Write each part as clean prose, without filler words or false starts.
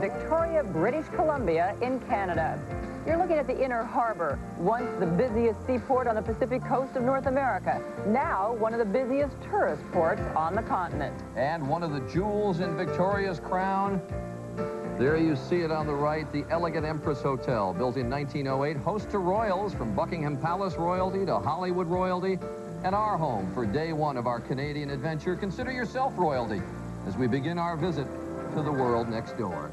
Victoria, British Columbia in Canada. You're looking at the Inner Harbor, once the busiest seaport on the Pacific coast of North America, now one of the busiest tourist ports on the continent. And one of the jewels in Victoria's crown. There you see it on the right, the elegant Empress Hotel, built in 1908, host to royals from Buckingham Palace royalty to Hollywood royalty, and our home for day one of our Canadian adventure. Consider yourself royalty as we begin our visit to the world next door.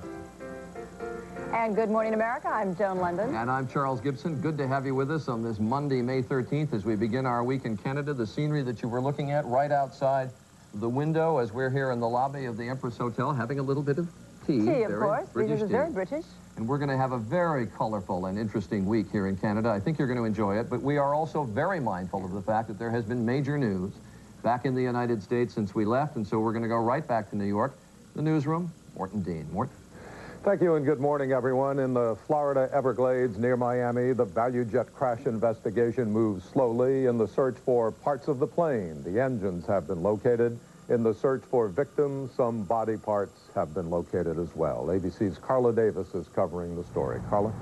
And good morning, America. I'm Joan London. And I'm Charles Gibson. Good to have you with us on this Monday, May 13th, as we begin our week in Canada. The scenery that you were looking at right outside the window as we're here in the lobby of the Empress Hotel having a little bit of tea. Tea, of course, because it's very British. And we're going to have a very colorful and interesting week here in Canada. I think you're going to enjoy it, but we are also very mindful of the fact that there has been major news back in the United States since we left, and so we're going to go right back to New York. The newsroom, Morton Dean. Morton. Thank you and good morning, everyone. In the Florida Everglades near Miami, the ValueJet crash investigation moves slowly in the search for parts of the plane. The engines have been located. In the search for victims, some body parts have been located as well. ABC's Carla Davis is covering the story. Carla?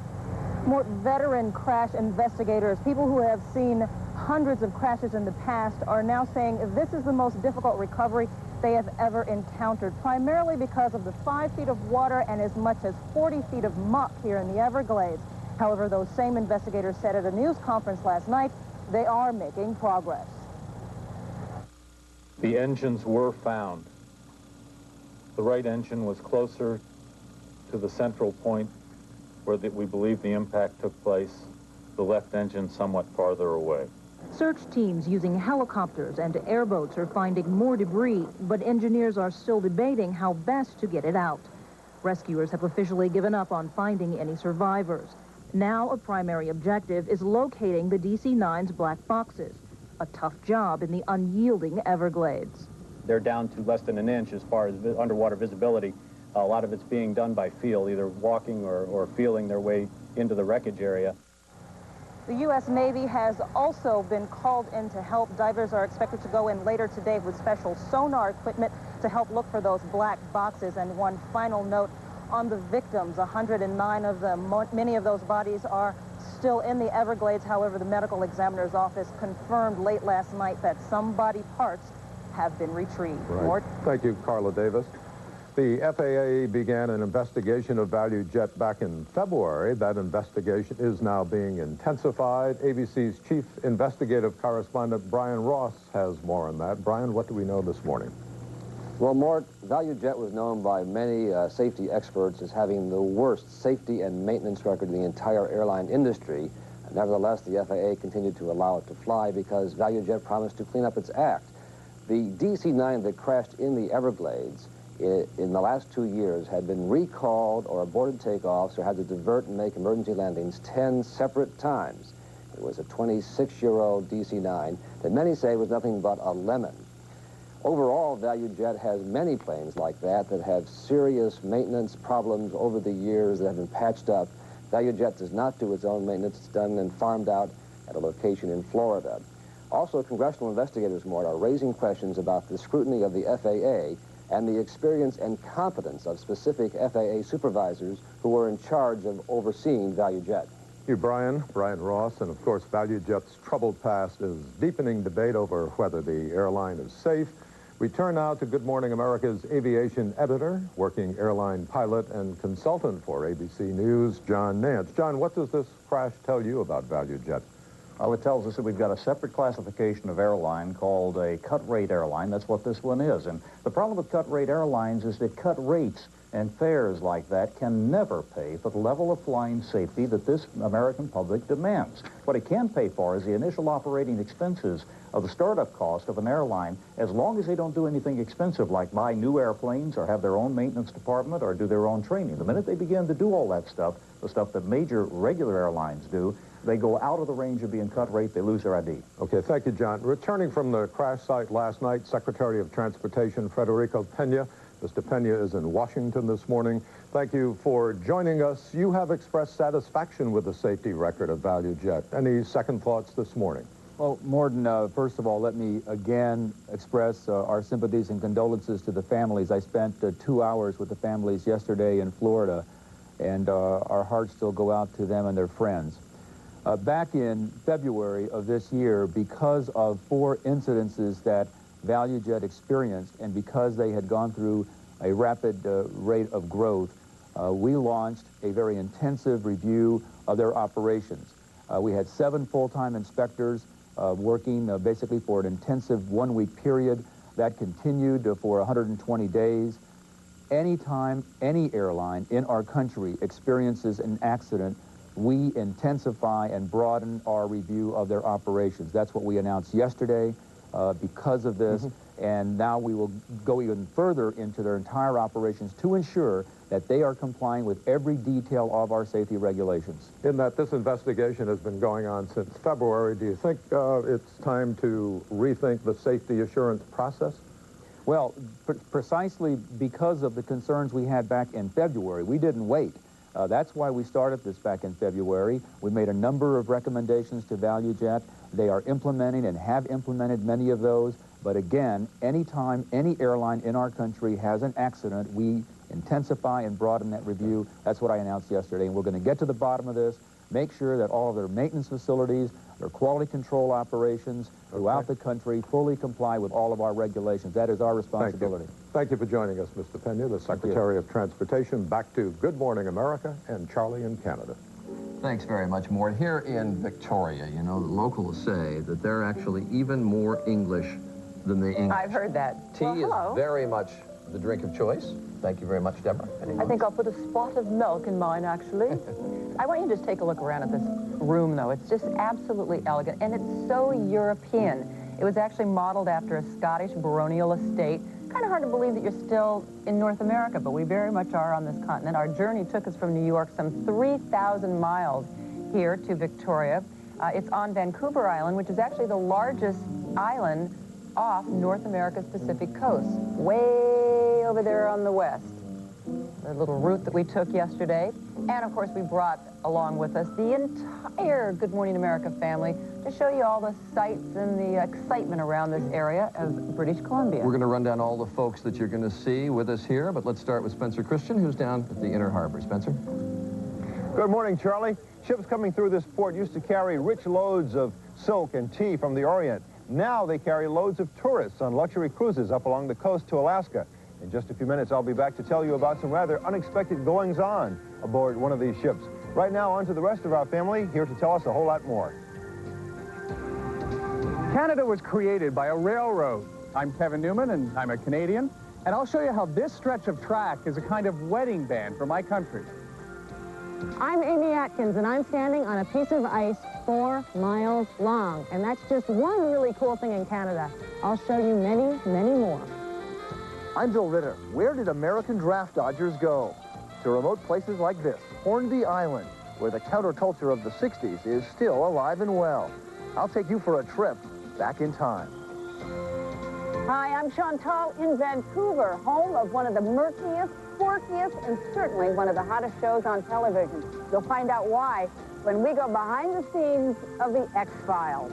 More veteran crash investigators, people who have seen hundreds of crashes in the past, are now saying this is the most difficult recovery they have ever encountered, primarily because of the 5 feet of water and as much as 40 feet of muck here in the Everglades. However, those same investigators said at a news conference last night they are making progress. The engines were found. The right engine was closer to the central point where we believe the impact took place, the left engine somewhat farther away. Search teams using helicopters and airboats are finding more debris, but engineers are still debating how best to get it out. Rescuers have officially given up on finding any survivors. Now a primary objective is locating the DC-9's black boxes, a tough job in the unyielding Everglades. They're down to less than an inch as far as underwater visibility. A lot of it's being done by feel, either walking or feeling their way into the wreckage area. The U.S. Navy has also been called in to help. Divers are expected to go in later today with special sonar equipment to help look for those black boxes. And one final note on the victims, 109 of them. Many of those bodies are still in the Everglades. However, the medical examiner's office confirmed late last night that some body parts have been retrieved. Right. Thank you, Carla Davis. The FAA began an investigation of ValueJet back in February. That investigation is now being intensified. ABC's chief investigative correspondent Brian Ross has more on that. Brian, what do we know this morning? Well, Mort, ValueJet was known by many safety experts as having the worst safety and maintenance record in the entire airline industry. Nevertheless, the FAA continued to allow it to fly because ValueJet promised to clean up its act. The DC-9 that crashed in the Everglades in the last 2 years had been recalled or aborted takeoffs or had to divert and make emergency landings 10 separate times. It was a 26-year-old DC-9 that many say was nothing but a lemon. Overall, ValueJet has many planes like that that have serious maintenance problems over the years that have been patched up. ValueJet does not do its own maintenance. It's done and farmed out at a location in Florida. Also, congressional investigators, Mort, are raising questions about the scrutiny of the FAA and the experience and competence of specific FAA supervisors who were in charge of overseeing ValueJet. Thank you, Brian. Brian Ross. And of course, ValueJet's troubled past is deepening debate over whether the airline is safe. We turn now to Good Morning America's aviation editor, working airline pilot and consultant for ABC News, John Nance. John, what does this crash tell you about ValueJet? Well, it tells us that we've got a separate classification of airline called a cut-rate airline. That's what this one is. And the problem with cut-rate airlines is that cut rates and fares like that can never pay for the level of flying safety that this American public demands. What it can pay for is the initial operating expenses of the startup cost of an airline, as long as they don't do anything expensive like buy new airplanes or have their own maintenance department or do their own training. The minute they begin to do all that stuff, the stuff that major regular airlines do, they go out of the range of being cut rate, they lose their ID. Okay, thank you, John. Returning from the crash site last night, Secretary of Transportation Federico Pena. Mr. Pena is in Washington this morning. Thank you for joining us. You have expressed satisfaction with the safety record of ValueJet. Any second thoughts this morning? Well, Morden, first of all, let me again express our sympathies and condolences to the families. I spent 2 hours with the families yesterday in Florida, and our hearts still go out to them and their friends. Back in February of this year, because of 4 incidences that ValueJet experienced, and because they had gone through a rapid rate of growth, we launched a very intensive review of their operations. We had 7 full-time inspectors working basically for an intensive 1-week period that continued for 120 days. Anytime any airline in our country experiences an accident, we intensify and broaden our review of their operations. That's what we announced yesterday because of this, and now we will go even further into their entire operations to ensure that they are complying with every detail of our safety regulations. In that this investigation has been going on since February, do you think it's time to rethink the safety assurance process? Well, precisely because of the concerns we had back in February, we didn't wait. That's why we started this back in February. We made a number of recommendations to ValueJet. They are implementing and have implemented many of those. But again, anytime any airline in our country has an accident, we intensify and broaden that review. That's what I announced yesterday. And we're going to get to the bottom of this, make sure that all of their maintenance facilities, their quality control operations throughout the country fully comply with all of our regulations. That is our responsibility. Thank you for joining us, Mr. Pena, the Secretary of Transportation. Back to Good Morning America and Charlie in Canada. Thanks very much, Mort. Here in Victoria, you know, the locals say that they're actually even more English than the English. I've heard that. Tea is very much the drink of choice. Thank you very much, Deborah. I think I'll put a spot of milk in mine, actually. I want you to just take a look around at this room, though. It's just absolutely elegant, and it's so European. It was actually modeled after a Scottish baronial estate. Kind of hard to believe that you're still in North America, but we very much are on this continent. Our journey took us from New York some 3,000 miles here to Victoria. It's on Vancouver Island, which is actually the largest island off North America's Pacific coast, way over there on the west. The little route that we took yesterday. And, of course, we brought along with us the entire Good Morning America family to show you all the sights and the excitement around this area of British Columbia. We're going to run down all the folks that you're going to see with us here, but let's start with Spencer Christian, who's down at the Inner Harbor. Spencer? Good morning, Charlie. Ships coming through this port used to carry rich loads of silk and tea from the Orient. Now they carry loads of tourists on luxury cruises up along the coast to Alaska. In just a few minutes, I'll be back to tell you about some rather unexpected goings-on aboard one of these ships. Right now, on to the rest of our family, here to tell us a whole lot more. Canada was created by a railroad. I'm Kevin Newman, and I'm a Canadian, and I'll show you how this stretch of track is a kind of wedding band for my country. I'm Amy Atkins, and I'm standing on a piece of ice 4 miles long, and that's just one really cool thing in Canada. I'll show you many, many more. I'm Bill Ritter. Where did American draft dodgers go? To remote places like this, Hornby Island, where the counterculture of the 60s is still alive and well. I'll take you for a trip back in time. Hi, I'm Chantal in Vancouver, home of one of the murkiest, quirkiest, and certainly one of the hottest shows on television. You'll find out why when we go behind the scenes of the X-Files.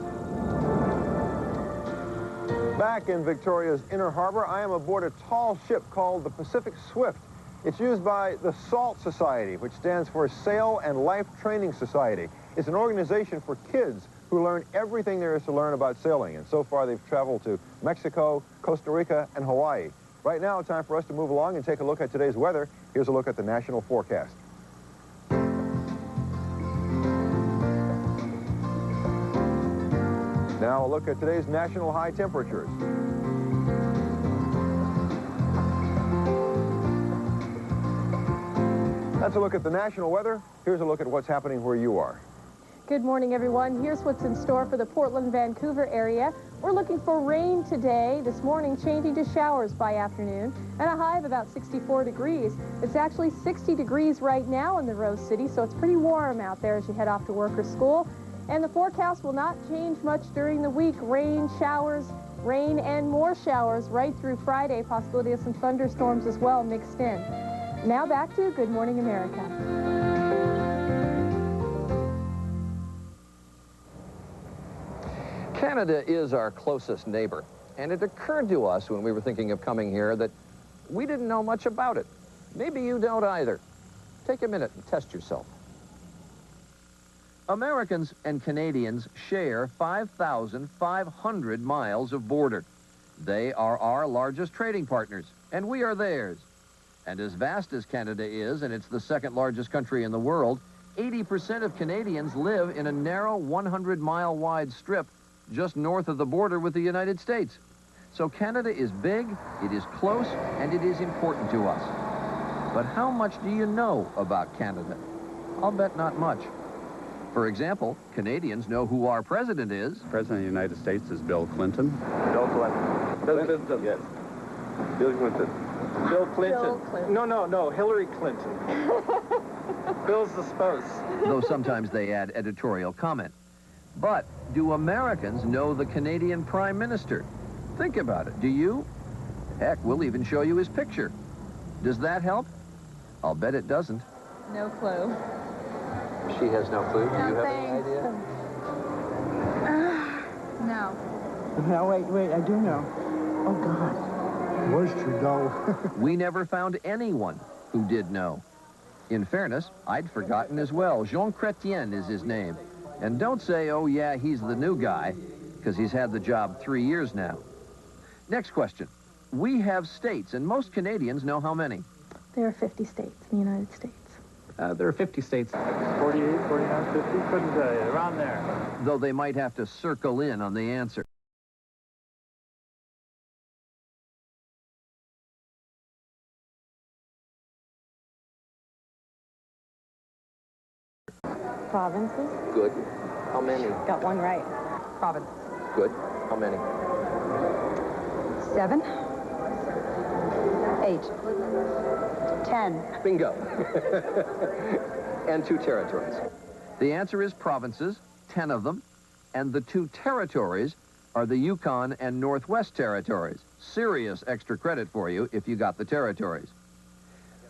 Back in Victoria's Inner Harbor, I am aboard a tall ship called the Pacific Swift. It's used by the SALT Society, which stands for Sail and Life Training Society. It's an organization for kids who learn everything there is to learn about sailing. And so far, they've traveled to Mexico, Costa Rica, and Hawaii. Right now, it's time for us to move along and take a look at today's weather. Here's a look at the national forecast. Now a look at today's national high temperatures. That's a look at the national weather. Here's a look at what's happening where you are. Good morning, everyone. Here's what's in store for the Portland-Vancouver area. We're looking for rain today. This morning, changing to showers by afternoon, and a high of about 64 degrees. It's actually 60 degrees right now in the Rose City, so it's pretty warm out there as you head off to work or school. And the forecast will not change much during the week. Rain, showers, rain, and more showers right through Friday. Possibility of some thunderstorms as well mixed in. Now back to Good Morning America. Canada is our closest neighbor, and it occurred to us when we were thinking of coming here that we didn't know much about it. Maybe you don't either. Take a minute and test yourself. Americans and Canadians share 5,500 miles of border. They are our largest trading partners, and we are theirs. And as vast as Canada is, and it's the second largest country in the world, 80% of Canadians live in a narrow 100-mile wide strip just north of the border with the United States. So Canada is big, it is close, and it is important to us. But how much do you know about Canada? I'll bet not much. For example, Canadians know who our president is. President of the United States is Bill Clinton. Bill Clinton. Bill Clinton. Yes. Bill Clinton. Bill Clinton. Bill Clinton. No, Hillary Clinton. Bill's the spouse. Though sometimes they add editorial comment. But do Americans know the Canadian Prime Minister? Think about it. Do you? Heck, we'll even show you his picture. Does that help? I'll bet it doesn't. No clue. She has no clue. Do you have thanks. any idea? No. No, wait, I do know. Oh, God. Where's Trudeau? We never found anyone who did know. In fairness, I'd forgotten as well. Jean Chrétien is his name. And don't say, oh, yeah, he's the new guy, because he's had the job 3 years now. Next question. We have states, and most Canadians know how many? There are 50 states in the United States. There are 50 states. 48, 49, 50, couldn't tell you, around there. Though they might have to circle in on the answer. Provinces? Good. How many? Got one right. Province. Good. How many? 7. 8. 10. Bingo. And 2 territories. The answer is provinces, 10 of them, and the 2 territories are the Yukon and Northwest territories. Serious extra credit for you if you got the territories.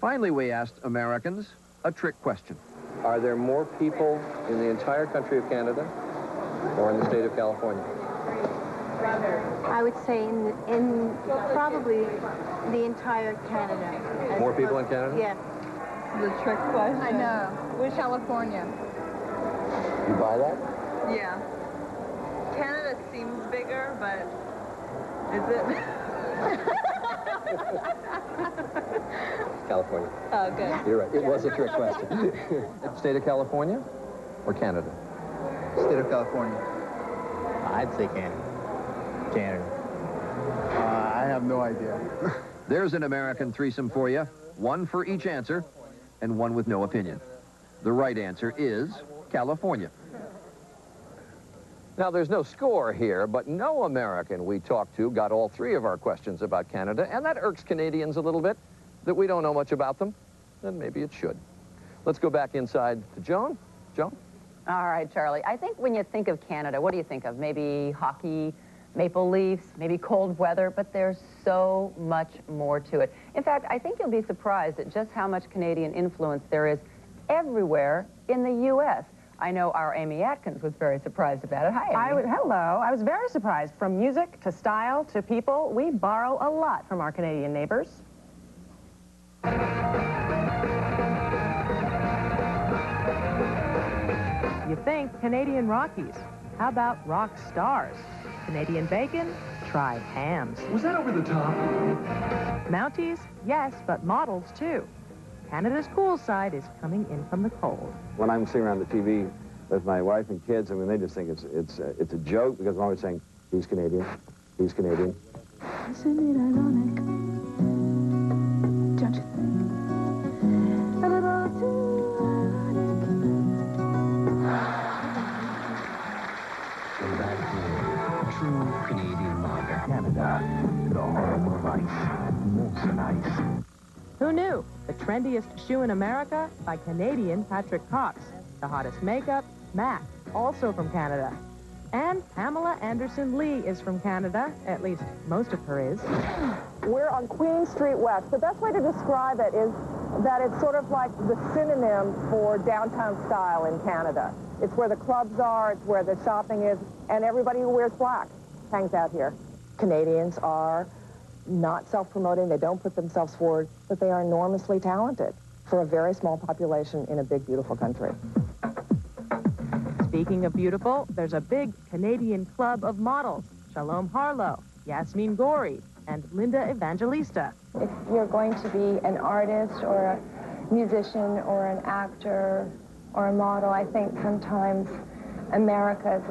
Finally, we asked Americans a trick question. Are there more people in the entire country of Canada or in the state of California? I would say in probably the entire Canada. More people in Canada? Yeah. The trick question. I know. Which California? You buy that? Yeah. Canada seems bigger, but is it? California. Oh, good. You're right. It was a trick question. State of California or Canada? State of California. I'd say Canada. Canada. I have no idea. There's an American threesome for you. One for each answer and one with no opinion. The right answer is California. Now, there's no score here, but no American we talked to got all 3 of our questions about Canada, and that irks Canadians a little bit, that we don't know much about them, and maybe it should. Let's go back inside to Joan. Joan? All right, Charlie. I think when you think of Canada, what do you think of? Maybe hockey, maple leafs, maybe cold weather, but there's so much more to it. In fact, I think you'll be surprised at just how much Canadian influence there is everywhere in the U.S. I know our Amy Atkins was very surprised about it. Hi, Amy. Hello. I was very surprised. From music to style to people, we borrow a lot from our Canadian neighbors. You think Canadian Rockies. How about rock stars? Canadian bacon? Try hams. Was that over the top? Mounties? Yes, but models too. Canada's cool side is coming in from the cold. When I'm sitting around the TV with my wife and kids, I mean, they just think it's a joke because I'm always saying, he's Canadian, he's Canadian. Isn't it ironic? Don't you think? A little too ironic. True Canadian lager. Canada, the home of ice. Molson Ice. Who knew? The trendiest shoe in America by Canadian Patrick Cox. The hottest makeup, MAC, also from Canada. And Pamela Anderson Lee is from Canada, at least most of her is. We're on Queen Street West. The best way to describe it is that it's sort of like the synonym for downtown style in Canada. It's where the clubs are, it's where the shopping is, and everybody who wears black hangs out here. Canadians are not self-promoting, they don't put themselves forward, but they are enormously talented for a very small population in a big, beautiful country. Speaking of beautiful, there's a big Canadian club of models. Shalom Harlow, Yasmin Gori, and Linda Evangelista. If you're going to be an artist or a musician or an actor or a model, I think sometimes America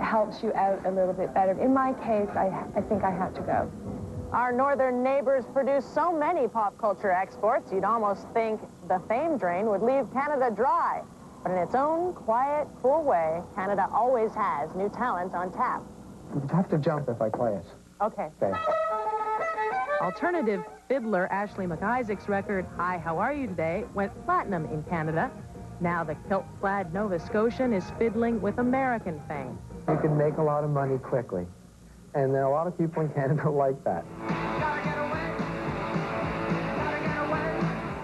helps you out a little bit better. In my case, I think I had to go. Our northern neighbors produce so many pop culture exports, you'd almost think the fame drain would leave Canada dry. But in its own quiet, cool way, Canada always has new talent on tap. You'd have to jump if I play it. Okay. Okay. Alternative fiddler Ashley McIsaac's record, Hi, How Are You Today, went platinum in Canada. Now the kilt-clad Nova Scotian is fiddling with American fame. You can make a lot of money quickly. And there are a lot of people in Canada like that.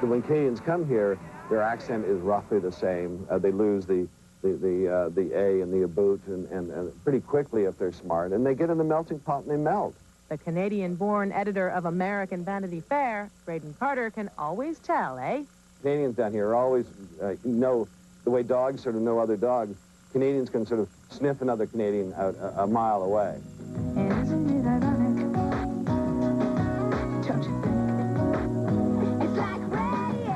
When Canadians come here, their accent is roughly the same. They lose the A and the aboot and pretty quickly if they're smart. And they get in the melting pot and they melt. The Canadian-born editor of American Vanity Fair, Graydon Carter, can always tell, eh? Canadians down here are always know the way dogs sort of know other dogs. Canadians can sort of sniff another Canadian out a mile away. Isn't it ironic? Don't you think? It's like rain.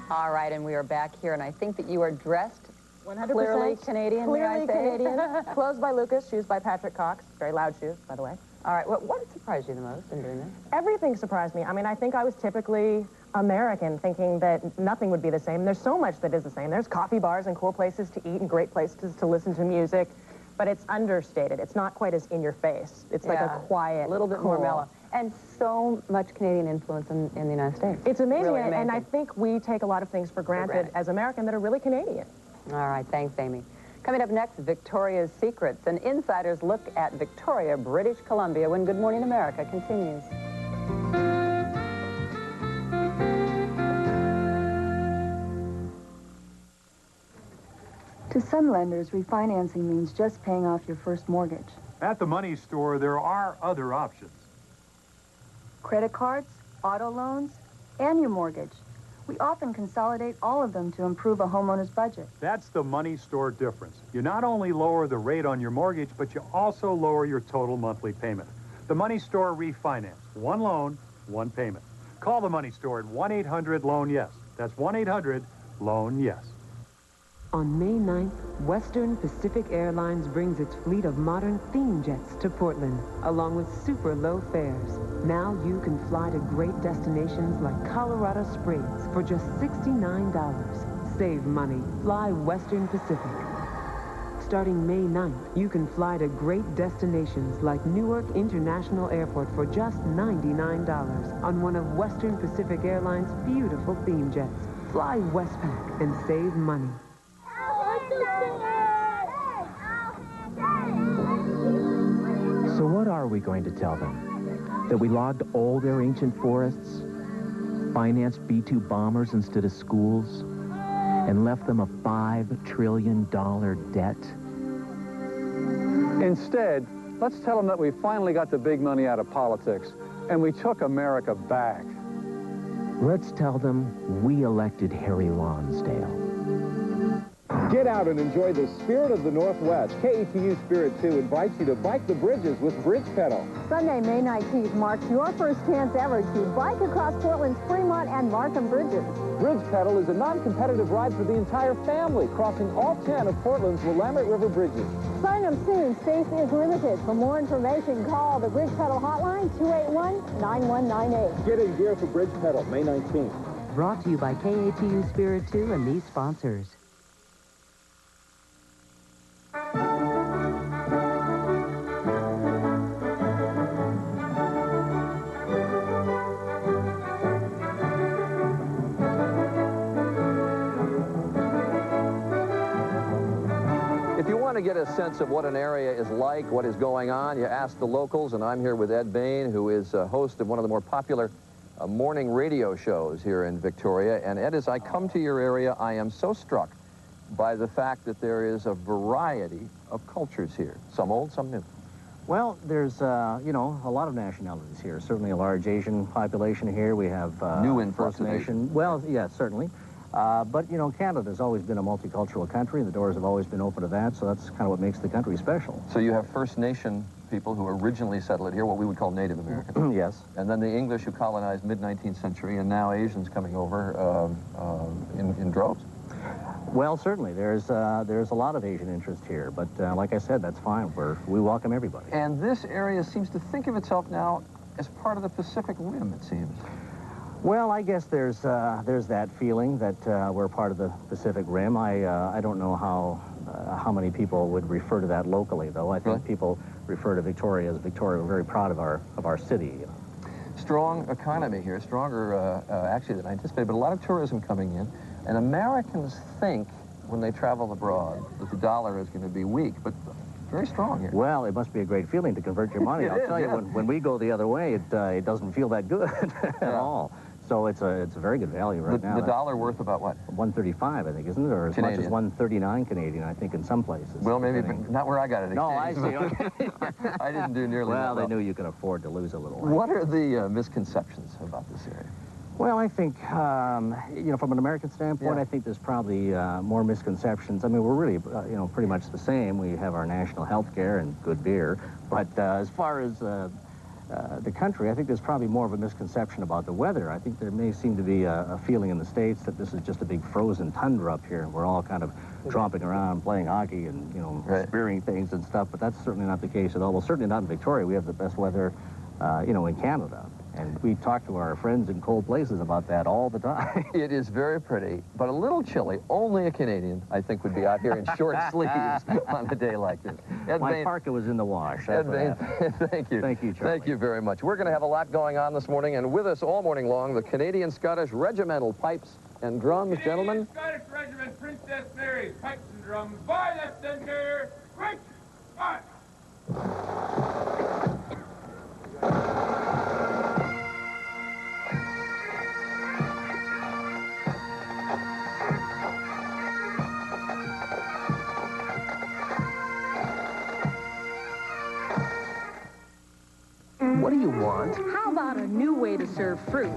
All right, and we are back here, and I think that you are dressed 100% clearly Canadian, clearly may I say? Canadian. Clothes by Lucas, shoes by Patrick Cox. Very loud shoes, by the way. All right, what surprised you the most in doing this? Everything surprised me. I mean, I think I was typically American, thinking that nothing would be the same. There's so much that is the same. There's coffee bars and cool places to eat and great places to listen to music, but it's understated. It's not quite as in your face. It's like a quiet, a little bit more mellow. And so much Canadian influence in the United States. It's amazing, Really amazing. and I think we take a lot of things for granted as American that are really Canadian. All right, thanks, Amy. Coming up next, Victoria's Secrets, an insider's look at Victoria, British Columbia, when Good Morning America continues. To some lenders, refinancing means just paying off your first mortgage. At the money store, there are other options. Credit cards, auto loans, and your mortgage. We often consolidate all of them to improve a homeowner's budget. That's the money store difference. You not only lower the rate on your mortgage, but you also lower your total monthly payment. The money store refinance. One loan, one payment. Call the money store at 1-800-LOAN-YES. That's 1-800-LOAN-YES. On May 9th, Western Pacific Airlines brings its fleet of modern theme jets to Portland, along with super low fares. Now you can fly to great destinations like Colorado Springs for just $69. Save money. Fly Western Pacific. Starting May 9th, you can fly to great destinations like Newark International Airport for just $99 on one of Western Pacific Airlines' beautiful theme jets. Fly Westpac and save money. So what are we going to tell them? That we logged all their ancient forests, financed B-2 bombers instead of schools, and left them a $5 trillion debt? Instead, let's tell them that we finally got the big money out of politics, and we took America back. Let's tell them we elected Harry Lonsdale. Get out and enjoy the spirit of the Northwest. KATU Spirit 2 invites you to bike the bridges with Bridge Pedal. Sunday, May 19th marks your first chance ever to bike across Portland's Fremont and Markham bridges. Bridge Pedal is a non-competitive ride for the entire family, crossing all 10 of Portland's Willamette River bridges. Sign up soon. Space is limited. For more information, call the Bridge Pedal hotline, 281-9198. Get in gear for Bridge Pedal, May 19th. Brought to you by KATU Spirit 2 and these sponsors. If you want to get a sense of what an area is like, what is going on, you ask the locals, and I'm here with Ed Bain, who is host of one of the more popular morning radio shows here in Victoria. And Ed, as I come to your area, I am so struck by the fact that there is a variety of cultures here, some old, some new. Well, there's, you know, a lot of nationalities here. Certainly a large Asian population here. We have new influx First Nation. Well, yeah, certainly. But, you know, Canada's always been a multicultural country, and the doors have always been open to that, so that's kind of what makes the country special. So you have First Nation people who originally settled here, what we would call Native Americans. Yes. And then the English who colonized mid-19th century, and now Asians coming over in droves. Well, certainly. There's a lot of Asian interest here, but like I said, that's fine. We welcome everybody. And this area seems to think of itself now as part of the Pacific Rim, it seems. Well, I guess there's that feeling that we're part of the Pacific Rim. I don't know how many people would refer to that locally, though. I think people refer to Victoria as Victoria. We're very proud of our city. You know. Strong economy here, stronger actually than I anticipated, but a lot of tourism coming in. And Americans think when they travel abroad that the dollar is going to be weak, but very strong here. Well, it must be a great feeling to convert your money. I'll tell you, when we go the other way, it doesn't feel that good at all. So it's a very good value right now. The dollar worth about what? 135, I think, isn't it? Or as much as 139 Canadian, I think, in some places. Well, maybe not where I got it. No, I see. Okay. I didn't do nearly well. They knew you could afford to lose a little. What are the misconceptions about this area? Well, I think, you know, from an American standpoint, I think there's probably more misconceptions. I mean, we're really, you know, pretty much the same. We have our national health care and good beer. But as far as the country, I think there's probably more of a misconception about the weather. I think there may seem to be a feeling in the States that this is just a big frozen tundra up here, and we're all kind of tromping around, playing hockey and, you know, spearing things and stuff. But that's certainly not the case at all. Well, certainly not in Victoria. We have the best weather, you know, in Canada. And we talk to our friends in cold places about that all the time. It is very pretty, but a little chilly. Only a Canadian, I think, would be out here in short sleeves on a day like this. My parka was in the wash. Ed Bain, thank you. Thank you, Charlie. Thank you very much. We're going to have a lot going on this morning, and with us all morning long, the Canadian-Scottish Regimental Pipes and Drums, gentlemen. Scottish Regiment, Princess Mary, pipes and drums, by left center, right, five. What do you want? How about a new way to serve fruit?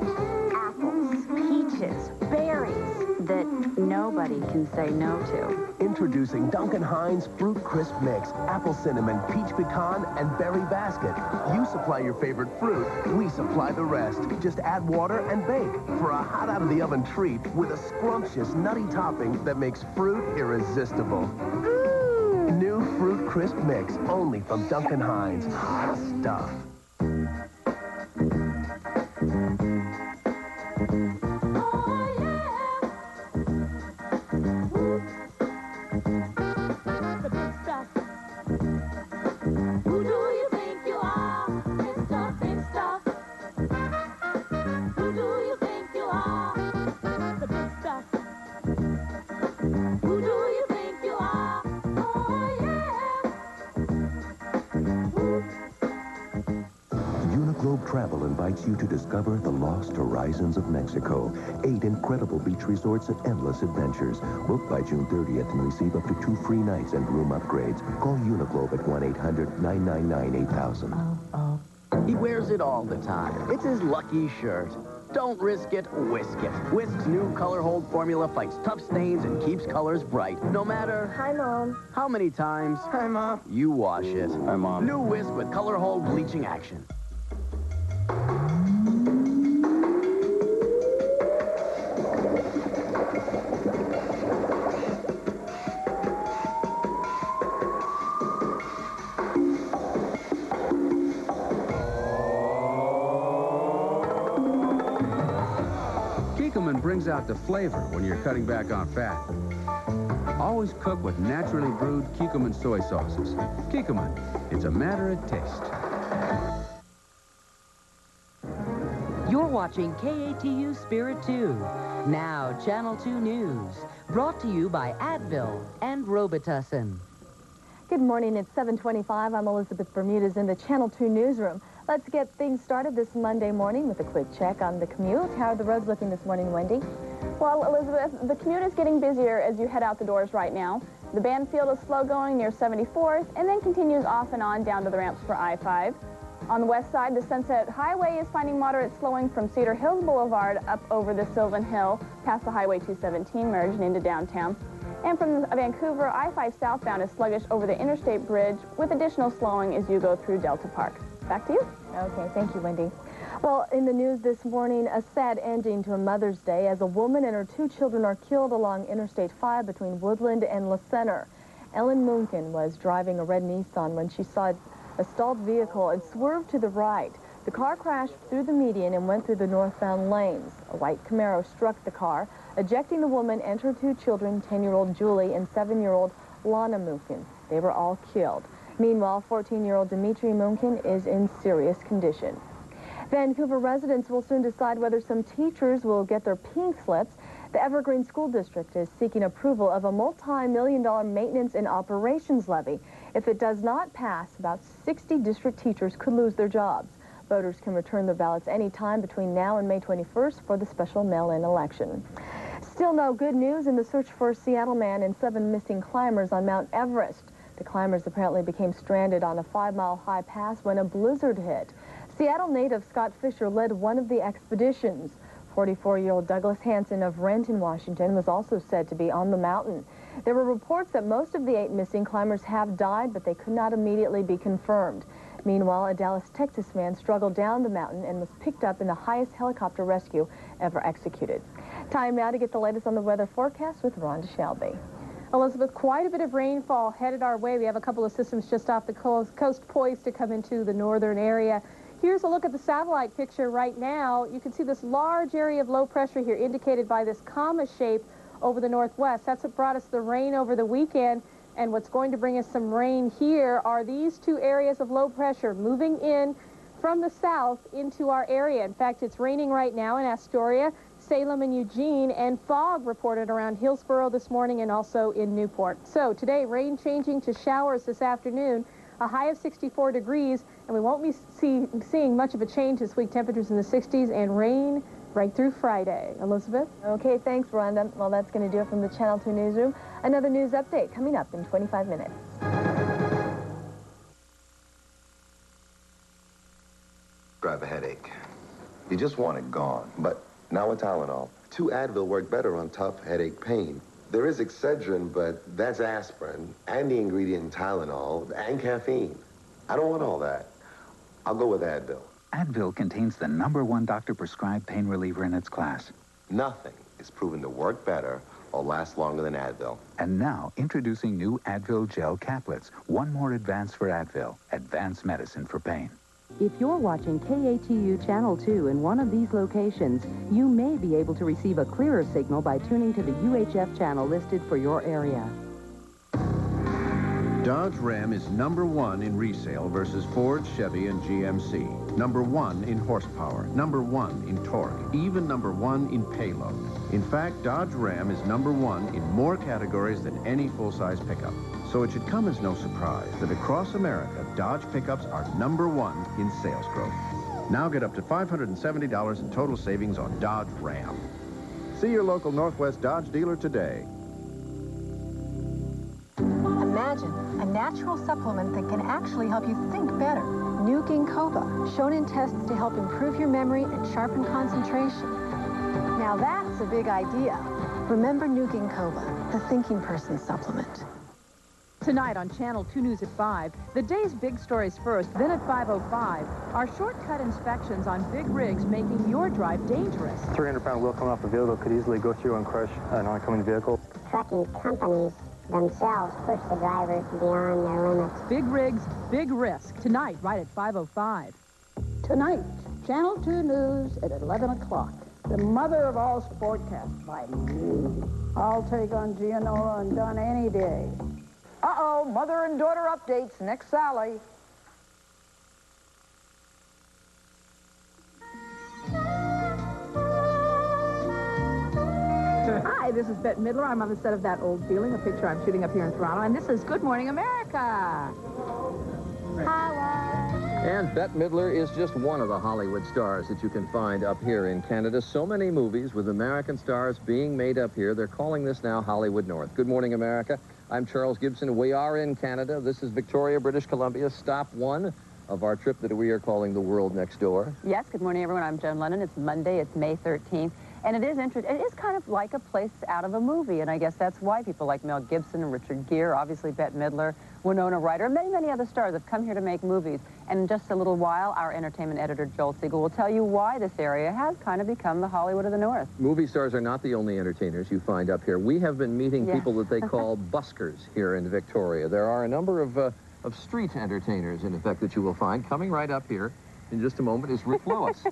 Apples, peaches, berries that nobody can say no to. Introducing Duncan Hines Fruit Crisp Mix, apple cinnamon, peach pecan, and berry basket. You supply your favorite fruit, we supply the rest. Just add water and bake for a hot out of the oven treat with a scrumptious nutty topping that makes fruit irresistible. New Fruit Crisp Mix, only from Duncan Hines. Hot stuff. Travel invites you to discover the lost horizons of Mexico. 8 incredible beach resorts and endless adventures. Book by June 30th and receive up to 2 free nights and room upgrades. Call Uniglobe at 1-800-999-8000. He wears it all the time. It's his lucky shirt. Don't risk it, whisk it. Whisk's new Color Hold formula fights tough stains and keeps colors bright. No matter... Hi, Mom. How many times... Hi, Mom. You wash it. Hi, Mom. New Whisk with Color Hold bleaching action. Brings out the flavor when you're cutting back on fat. Always cook with naturally brewed Kikkoman soy sauces. Kikkoman, it's a matter of taste. You're watching KATU Spirit 2. Now, Channel 2 News. Brought to you by Advil and Robitussin. Good morning. It's 7:25. I'm Elizabeth Bermudez in the Channel 2 newsroom. Let's get things started this Monday morning with a quick check on the commute. How are the roads looking this morning, Wendy? Well, Elizabeth, the commute is getting busier as you head out the doors right now. The Banfield is slow going near 74th and then continues off and on down to the ramps for I-5. On the west side, the Sunset Highway is finding moderate slowing from Cedar Hills Boulevard up over the Sylvan Hill past the Highway 217 merge and into downtown. And from Vancouver, I-5 southbound is sluggish over the Interstate Bridge with additional slowing as you go through Delta Park. Back to you. Okay, thank you, Wendy. Well, in the news this morning, a sad ending to a Mother's Day as a woman and her 2 children are killed along Interstate 5 between Woodland and La Center. Ellen Munkin was driving a red Nissan when she saw a stalled vehicle and swerved to the right. The car crashed through the median and went through the northbound lanes. A white Camaro struck the car, ejecting the woman and her 2 children, 10-year-old Julie and 7-year-old Lana Munkin. They were all killed. Meanwhile, 14-year-old Dimitri Munkin is in serious condition. Vancouver residents will soon decide whether some teachers will get their pink slips. The Evergreen School District is seeking approval of a multi-million-dollar maintenance and operations levy. If it does not pass, about 60 district teachers could lose their jobs. Voters can return their ballots any time between now and May 21st for the special mail-in election. Still no good news in the search for a Seattle man and 7 missing climbers on Mount Everest. The climbers apparently became stranded on a 5-mile high pass when a blizzard hit. Seattle native Scott Fisher led one of the expeditions. 44-year-old Douglas Hansen of Renton, Washington, was also said to be on the mountain. There were reports that most of the 8 missing climbers have died, but they could not immediately be confirmed. Meanwhile, a Dallas, Texas man struggled down the mountain and was picked up in the highest helicopter rescue ever executed. Time now to get the latest on the weather forecast with Rhonda Shelby. Elizabeth, quite a bit of rainfall headed our way. We have a couple of systems just off the coast poised to come into the northern area. Here's a look at the satellite picture right now. You can see this large area of low pressure here indicated by this comma shape over the northwest. That's what brought us the rain over the weekend. And what's going to bring us some rain here are these 2 areas of low pressure moving in from the south into our area. In fact, it's raining right now in Astoria, Salem, and Eugene, and fog reported around Hillsborough this morning and also in Newport. So today, rain changing to showers this afternoon, a high of 64 degrees, and we won't be seeing much of a change this week. Temperatures in the 60s and rain right through Friday. Elizabeth? Okay, thanks, Rhonda. Well, that's going to do it from the Channel 2 newsroom. Another news update coming up in 25 minutes. Drive a headache. You just want it gone, but now with Tylenol. 2 Advil work better on tough headache pain. There is Excedrin, but that's aspirin, and the ingredient Tylenol, and caffeine. I don't want all that. I'll go with Advil. Advil contains the #1 doctor-prescribed pain reliever in its class. Nothing is proven to work better or last longer than Advil. And now, introducing new Advil Gel Caplets. 1 more advance for Advil. Advanced medicine for pain. If you're watching KATU Channel 2 in one of these locations, you may be able to receive a clearer signal by tuning to the UHF channel listed for your area. Dodge Ram is #1 in resale versus Ford, Chevy, and GMC. #1 in horsepower, #1 in torque, even #1 in payload. In fact, Dodge Ram is #1 in more categories than any full-size pickup. So it should come as no surprise that across America, Dodge pickups are #1 in sales growth. Now get up to $570 in total savings on Dodge Ram. See your local Northwest Dodge dealer today. Imagine a natural supplement that can actually help you think better. New Ginkgo, shown in tests to help improve your memory and sharpen concentration. Now that's a big idea. Remember New Ginkgo, the thinking person supplement. Tonight on Channel 2 News at 5, the day's big stories first, then at 5:05, our shortcut inspections on big rigs making your drive dangerous. 300-pound wheel coming off a vehicle could easily go through and crush an oncoming vehicle. Trucking companies themselves push the drivers beyond their limits. Big rigs, big risk. Tonight, right at 5:05. Tonight, Channel 2 News at 11 o'clock. The mother of all sportcasts by me. I'll take on Gianola and Dunn any day. Uh-oh, mother and daughter updates. Next, Sally. Hi, this is Bette Midler. I'm on the set of That Old Feeling, a picture I'm shooting up here in Toronto, and this is Good Morning America. Howard. And Bette Midler is just one of the Hollywood stars that you can find up here in Canada. So many movies with American stars being made up here. They're calling this now Hollywood North. Good morning, America. I'm Charles Gibson. We are in Canada. This is Victoria, British Columbia, stop one of our trip that we are calling the world next door. Yes, good morning, everyone. I'm Joan Lennon. It's Monday. It's May 13th. And it is kind of like a place out of a movie, and I guess that's why people like Mel Gibson and Richard Gere, obviously Bette Midler, Winona Ryder, and many, many other stars have come here to make movies. And in just a little while, our entertainment editor, Joel Siegel, will tell you why this area has kind of become the Hollywood of the North. Movie stars are not the only entertainers you find up here. We have been meeting people that they call buskers here in Victoria. There are a number of street entertainers, in effect, that you will find. Coming right up here in just a moment is Rick Lewis.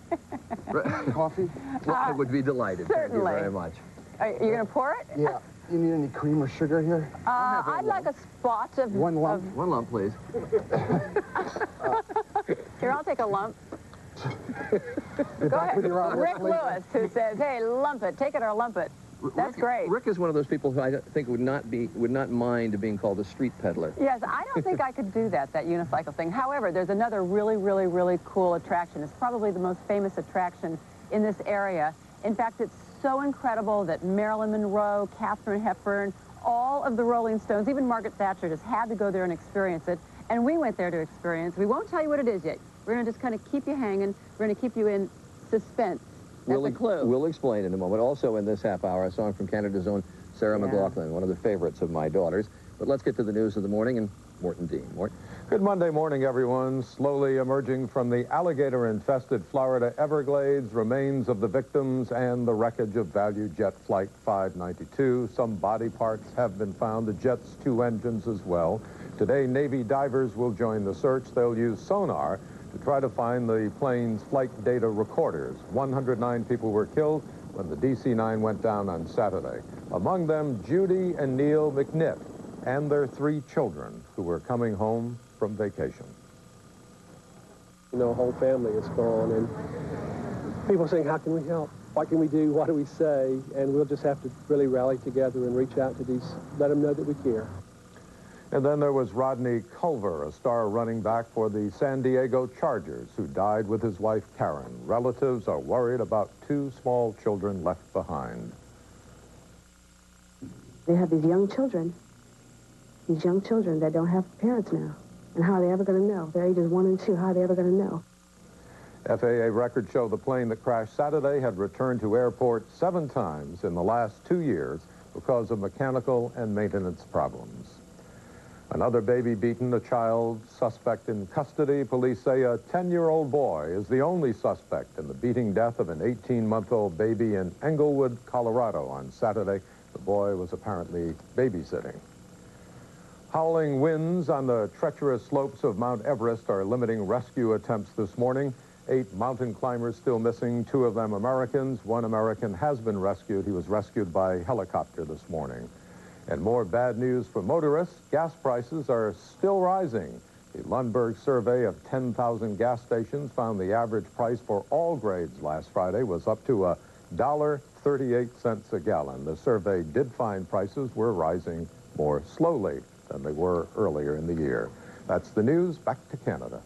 Coffee? Well, I would be delighted. Certainly. Thank you very much. Are you going to pour it? Yeah. You need any cream or sugar here? I'd like a spot of... One lump? One lump, please. Here, I'll take a lump. Go ahead. Rick Lewis, who says, hey, lump it. Take it or lump it. That's great. Rick is one of those people who I think would not mind being called a street peddler. Yes, I don't think I could do that unicycle thing. However, there's another really, really, really cool attraction. It's probably the most famous attraction in this area. In fact, it's so incredible that Marilyn Monroe, Katharine Hepburn, all of the Rolling Stones, even Margaret Thatcher just had to go there and experience it. And we went there to experience. We won't tell you what it is yet. We're going to just kind of keep you hanging. We're going to keep you in suspense. That's a clue. We'll explain in a moment. Also in this half hour, a song from Canada's own Sarah McLachlan, one of the favorites of my daughters. But let's get to the news of the morning and Morton Dean. Morton. Good Monday morning, everyone. Slowly emerging from the alligator-infested Florida Everglades, remains of the victims and the wreckage of valued jet Flight 592. Some body parts have been found, the jet's 2 engines as well. Today, Navy divers will join the search. They'll use sonar to try to find the plane's flight data recorders. 109 people were killed when the DC-9 went down on Saturday. Among them, Judy and Neil McNitt and their 3 children who were coming home from vacation. You know, a whole family is gone, and people saying, how can we help? What can we do? What do we say? And we'll just have to really rally together and reach out to these, let them know that we care. And then there was Rodney Culver, a star running back for the San Diego Chargers, who died with his wife, Karen. Relatives are worried about 2 small children left behind. They have these young children that don't have parents now. And how are they ever going to know? Their ages 1 and 2, how are they ever going to know? FAA records show the plane that crashed Saturday had returned to airport 7 times in the last 2 years because of mechanical and maintenance problems. Another baby beaten, a child suspect in custody. Police say a 10-year-old boy is the only suspect in the beating death of an 18-month-old baby in Englewood, Colorado on Saturday. The boy was apparently babysitting. Howling winds on the treacherous slopes of Mount Everest are limiting rescue attempts this morning. 8 mountain climbers still missing, 2 of them Americans. 1 American has been rescued. He was rescued by helicopter this morning. And more bad news for motorists. Gas prices are still rising. The Lundberg survey of 10,000 gas stations found the average price for all grades last Friday was up to $1.38 a gallon. The survey did find prices were rising more slowly than they were earlier in the year. That's the news. Back to Canada.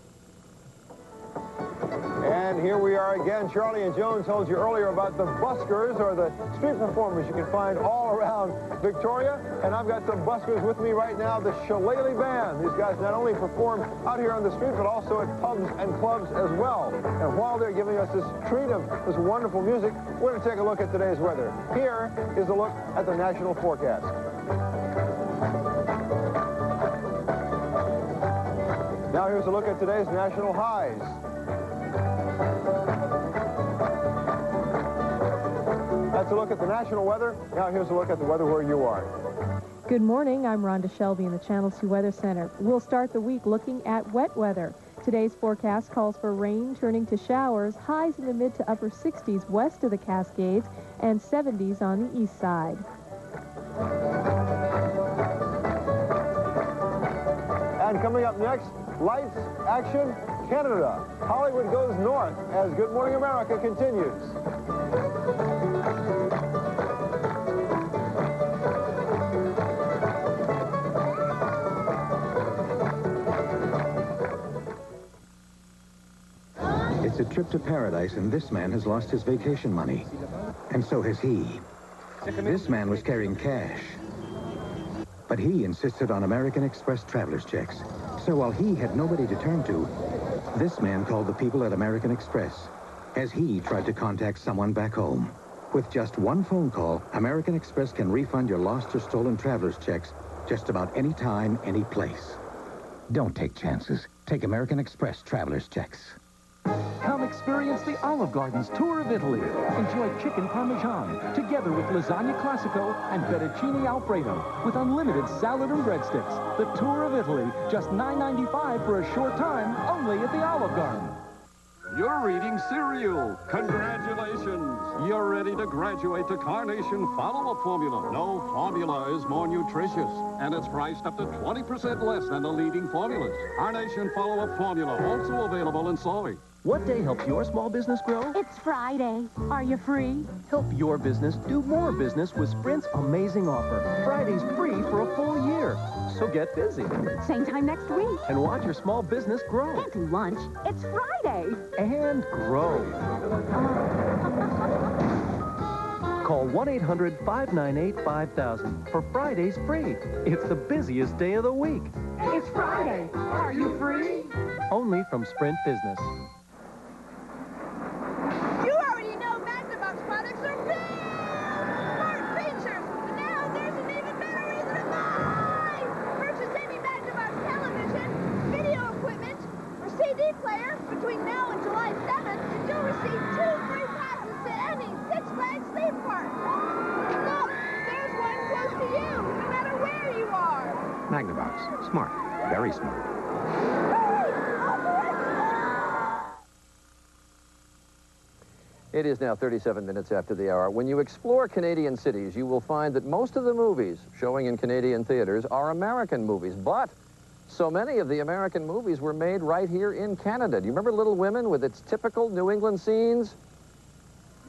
And here we are again. Charlie and Joan told you earlier about the buskers, or the street performers you can find all around Victoria. And I've got some buskers with me right now, the Shillelagh Band. These guys not only perform out here on the street, but also at pubs and clubs as well. And while they're giving us this treat of this wonderful music, we're going to take a look at today's weather. Here is a look at the national forecast. Now here's a look at today's national highs. That's a look at the national weather. Now here's a look at the weather where you are. Good morning. I'm Rhonda Shelby in the Channel 2 Weather Center. We'll start the week looking at wet weather. Today's forecast calls for rain turning to showers, highs in the mid to upper 60s west of the Cascades and 70s on the east side. And coming up next, lights, action, Canada. Hollywood goes north as Good Morning America continues. trip to paradise, and this man has lost his vacation money. And so has he. This man was carrying cash. But he insisted on American Express traveler's checks. So while he had nobody to turn to, this man called the people at American Express as he tried to contact someone back home. With just one phone call, American Express can refund your lost or stolen traveler's checks just about any time, any place. Don't take chances. Take American Express traveler's checks. Come experience the Olive Garden's tour of Italy. Enjoy chicken parmesan together with lasagna classico and fettuccine alfredo with unlimited salad and breadsticks. The tour of Italy, just $9.95 for a short time, only at the Olive Garden. You're reading cereal. Congratulations. You're ready to graduate to Carnation Follow-Up Formula. No formula is more nutritious, and it's priced up to 20% less than the leading formulas. Carnation Follow-Up Formula, also available in soy. What day helps your small business grow? It's Friday. Are you free? Help your business do more business with Sprint's amazing offer. Friday's free for a full year. So get busy. Same time next week. And watch your small business grow. And do lunch. It's Friday. And grow. Call 1-800-598-5000 for Friday's free. It's the busiest day of the week. It's Friday. Are you free? Only from Sprint Business. You already know Magnavox products are big! Smart features! And now there's an even better reason to buy! Purchase any Magnavox television, video equipment, or CD player between now and July 7th, and you'll receive 2 free passes to any Six Flags theme park. Look, there's one close to you, no matter where you are. Magnavox. Smart. Very smart. It is now 37 minutes after the hour. When you explore Canadian cities, you will find that most of the movies showing in Canadian theaters are American movies. But so many of the American movies were made right here in Canada. Do you remember Little Women with its typical New England scenes?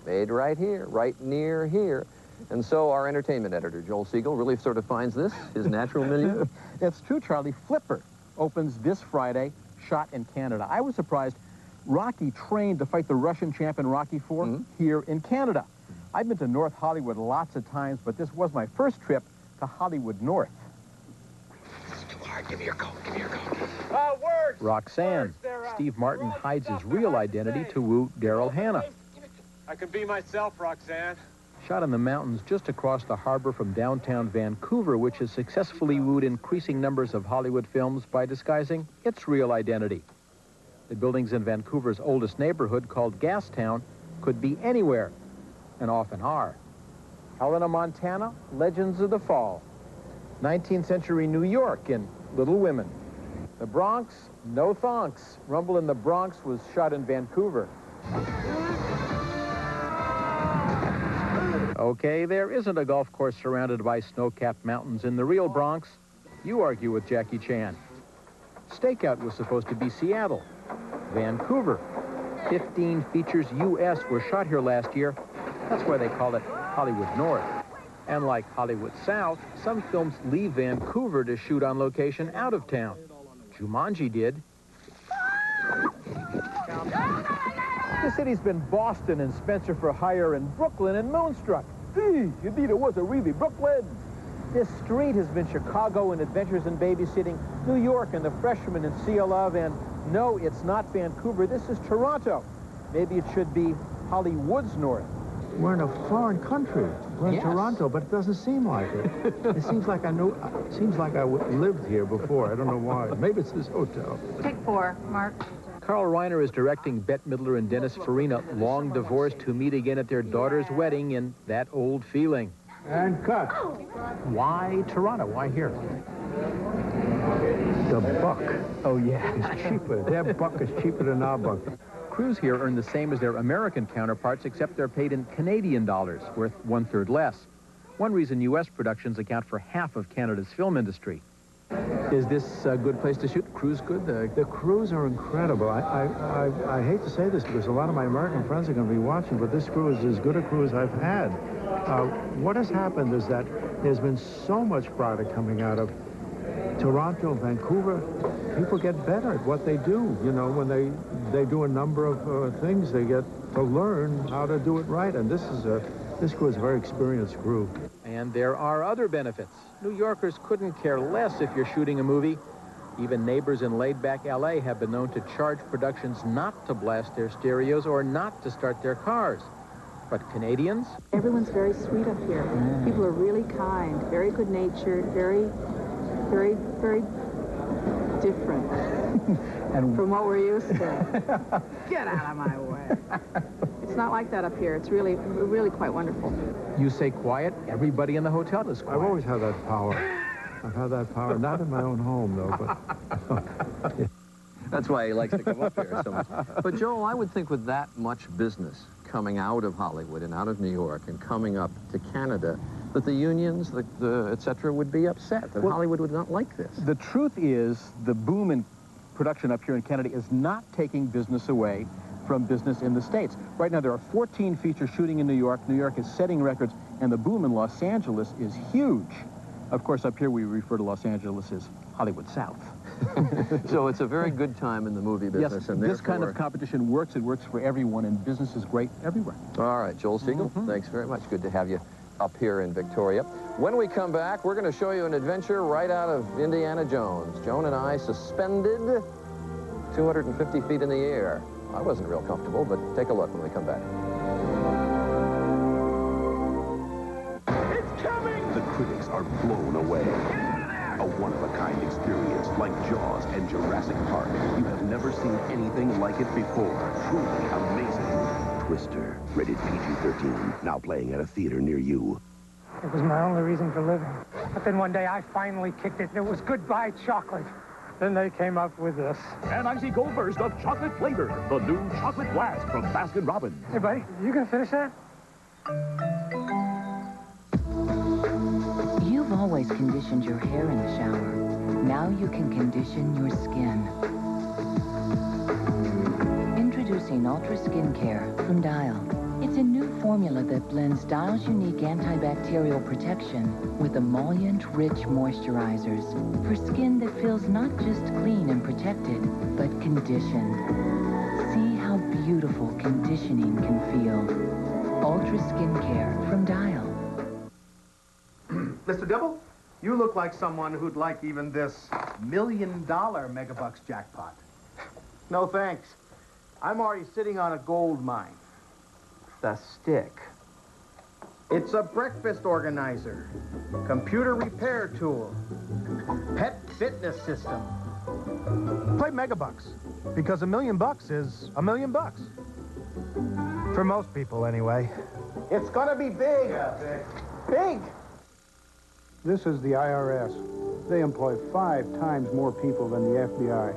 Made right here, right near here. And so our entertainment editor, Joel Siegel, really sort of finds this his natural milieu. It's true, Charlie. Flipper opens this Friday, shot in Canada. I was surprised. Rocky trained to fight the Russian champion Rocky IV here in Canada. I've been to North Hollywood lots of times, but this was my first trip to Hollywood North. It's too hard. Give me your coat. Give me your coat. Words! Roxanne. Steve Martin hides his real identity to woo Daryl Hannah. I can be myself, Roxanne. Shot in the mountains just across the harbor from downtown Vancouver, which has successfully wooed increasing numbers of Hollywood films by disguising its real identity. The buildings in Vancouver's oldest neighborhood, called Gastown, could be anywhere, and often are. Helena, Montana, Legends of the Fall. 19th century New York in Little Women. The Bronx, no thonks. Rumble in the Bronx was shot in Vancouver. Okay, there isn't a golf course surrounded by snow-capped mountains in the real Bronx. You argue with Jackie Chan. Stakeout was supposed to be Seattle. Vancouver. 15 features U.S. were shot here last year. That's why they call it Hollywood North. And like Hollywood South, some films leave Vancouver to shoot on location out of town. Jumanji did. The city's been Boston and Spencer for Hire and Brooklyn and Moonstruck. Gee, indeed it was a really Brooklyn. This street has been Chicago and Adventures in Babysitting, New York and The Freshman and Sea of Love, and no, it's not Vancouver. This is Toronto. Maybe it should be Hollywood's North. We're in a foreign country. We're in Toronto, but it doesn't seem like it. It seems like I lived here before. I don't know why. Maybe it's this hotel. Take 4, Mark. Carl Reiner is directing Bette Midler and Dennis Farina, long divorced, who meet again at their daughter's wedding in That Old Feeling. And cut. Why Toronto? Why here? The buck. Oh, yeah. It's cheaper. Their buck is cheaper than our buck. Crews here earn the same as their American counterparts, except they're paid in Canadian dollars, worth 1/3 less. One reason U.S. productions account for half of Canada's film industry. Is this a good place to shoot? Crews good? The crews are incredible. I hate to say this because a lot of my American friends are going to be watching, but this crew is as good a crew as I've had. What has happened is that there's been so much product coming out of Toronto, Vancouver, people get better at what they do. You know, when they do a number of things, they get to learn how to do it right. And this crew is a very experienced crew. And there are other benefits. New Yorkers couldn't care less if you're shooting a movie. Even neighbors in laid-back L.A. have been known to charge productions not to blast their stereos or not to start their cars. But Canadians? Everyone's very sweet up here. People are really kind, very good-natured, very different And from what we're used to. Get out of my way. It's not like that up here. It's really quite wonderful. You say quiet, everybody in the hotel is quiet. I've always had that power. I've had that power, not in my own home, though, but... That's why he likes to come up here so much. But, Joel, I would think with that much business coming out of Hollywood and out of New York and coming up to Canada, that the unions, et cetera, would be upset, that Hollywood would not like this. The truth is, the boom in production up here in Canada is not taking business away from business in the States. Right now, there are 14 features shooting in New York. New York is setting records, and the boom in Los Angeles is huge. Of course, up here we refer to Los Angeles as Hollywood South. So it's a very good time in the movie business. Yes, and this kind of competition works. It works for everyone, and business is great everywhere. All right, Joel Siegel, thanks very much. Good to have you up here in Victoria. When we come back, we're going to show you an adventure right out of Indiana Jones. Joan and I suspended 250 feet in the air. I wasn't real comfortable, but take a look when we come back. It's coming! The critics are blown away. A one-of-a-kind experience like Jaws and Jurassic Park. You have never seen anything like it before. Truly amazing. Twister, rated PG-13, now playing at a theater near you. It was my only reason for living. But then one day I finally kicked it, and it was goodbye chocolate. Then they came up with this. An icy cold burst of chocolate flavor. The new Chocolate Blast from Baskin-Robbins. Hey, buddy, you gonna finish that? You've always conditioned your hair in the shower. Now you can condition your skin. Introducing Ultra Skincare from Dial. It's a new formula that blends Dial's unique antibacterial protection with emollient-rich moisturizers for skin that feels not just clean and protected, but conditioned. See how beautiful conditioning can feel. Ultra Skincare from Dial. Mr. Dibble, you look like someone who'd like even this $1 million megabucks jackpot. No thanks. I'm already sitting on a gold mine. The stick. It's a breakfast organizer, computer repair tool, pet fitness system. Play megabucks, because $1 million is $1 million. For most people, anyway. It's gonna be big. Yeah, big. This is the IRS. They employ 5 times more people than the FBI.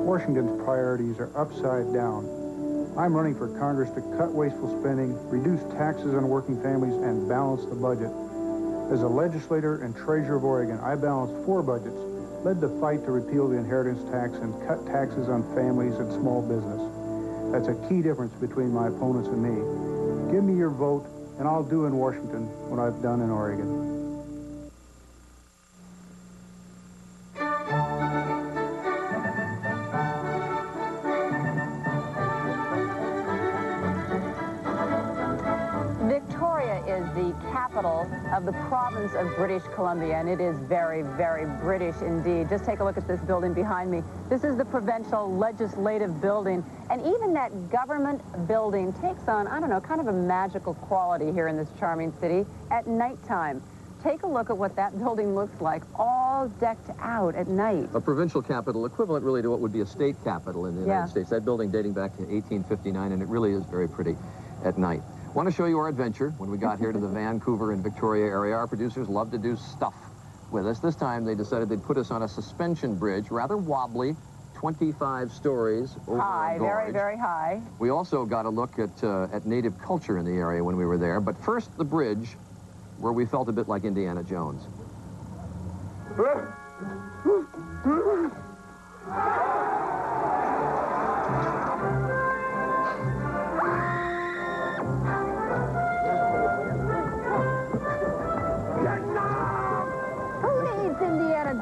Washington's priorities are upside down. I'm running for Congress to cut wasteful spending, reduce taxes on working families, and balance the budget. As a legislator and treasurer of Oregon, I balanced 4 budgets, led the fight to repeal the inheritance tax, and cut taxes on families and small business. That's a key difference between my opponents and me. Give me your vote, and I'll do in Washington what I've done in Oregon. Of the province of British Columbia, and it is very, very British indeed. Just take a look at this building behind me. This is the provincial legislative building, and even that government building takes on, I don't know, kind of a magical quality here in this charming city at nighttime. Take a look at what that building looks like, all decked out at night. A provincial capital, equivalent really to what would be a state capital in the United States. That building dating back to 1859, and it really is very pretty at night. Want to show you our adventure when we got here to the Vancouver and Victoria area. Our producers love to do stuff with us. This time they decided they'd put us on a suspension bridge, rather wobbly, 25 stories over high, a gorge. very, very high. We also got a look at native culture in the area when we were there. But first, the bridge, where we felt a bit like Indiana Jones.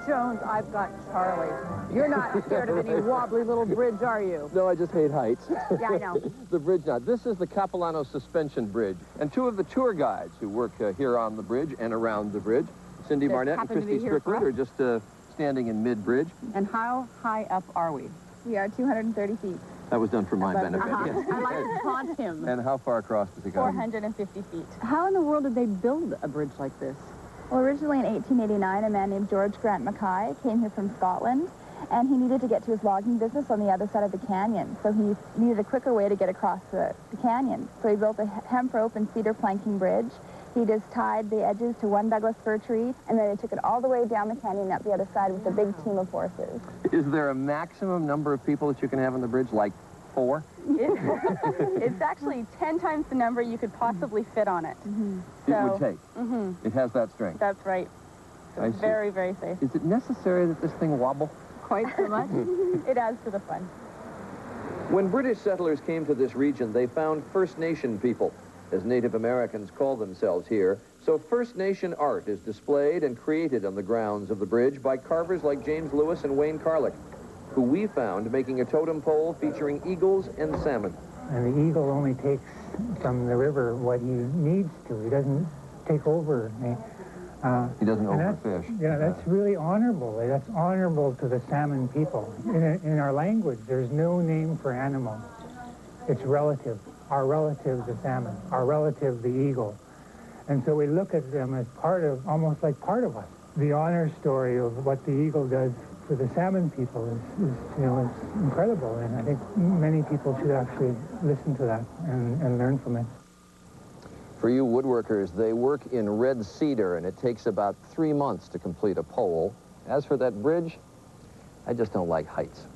Jones, I've got Charlie. You're not scared of any wobbly little bridge, are you? No, I just hate heights. Yeah, I know. The bridge now. This is the Capilano Suspension Bridge. And two of the tour guides who work here on the bridge and around the bridge, Cindy Barnett and Christy Strickland, are just standing in mid-bridge. And how high up are we? We are 230 feet. That was done for my benefit. Yes. I like to taunt him. And how far across does it go? 450 feet. How in the world did they build a bridge like this? Well, originally in 1889, a man named George Grant Mackay came here from Scotland, and he needed to get to his logging business on the other side of the canyon. So he needed a quicker way to get across the canyon. So he built a hemp rope and cedar planking bridge. He just tied the edges to one Douglas fir tree, and then he took it all the way down the canyon up the other side with a big team of horses. Is there a maximum number of people that you can have on the bridge, like 4? It's actually 10 times the number you could possibly fit on it. It would take. It has that strength. That's right. So I see. very, very safe. Is it necessary that this thing wobble? Quite so much. It adds to the fun. When British settlers came to this region, they found First Nation people, as Native Americans call themselves here. So First Nation art is displayed and created on the grounds of the bridge by carvers like James Lewis and Wayne Carlick, who we found making a totem pole featuring eagles and salmon. And the eagle only takes from the river what he needs to. He doesn't take over. He doesn't overfish. Yeah, that's really honorable. That's honorable to the salmon people. In our language, there's no name for animal. It's relative. Our relative, the salmon. Our relative, the eagle. And so we look at them as part of, almost like part of us. The honor story of what the eagle does for the salmon people is incredible, and I think many people should actually listen to that and learn from it. For you woodworkers, they work in red cedar, and it takes about 3 months to complete a pole. As for that bridge, I just don't like heights.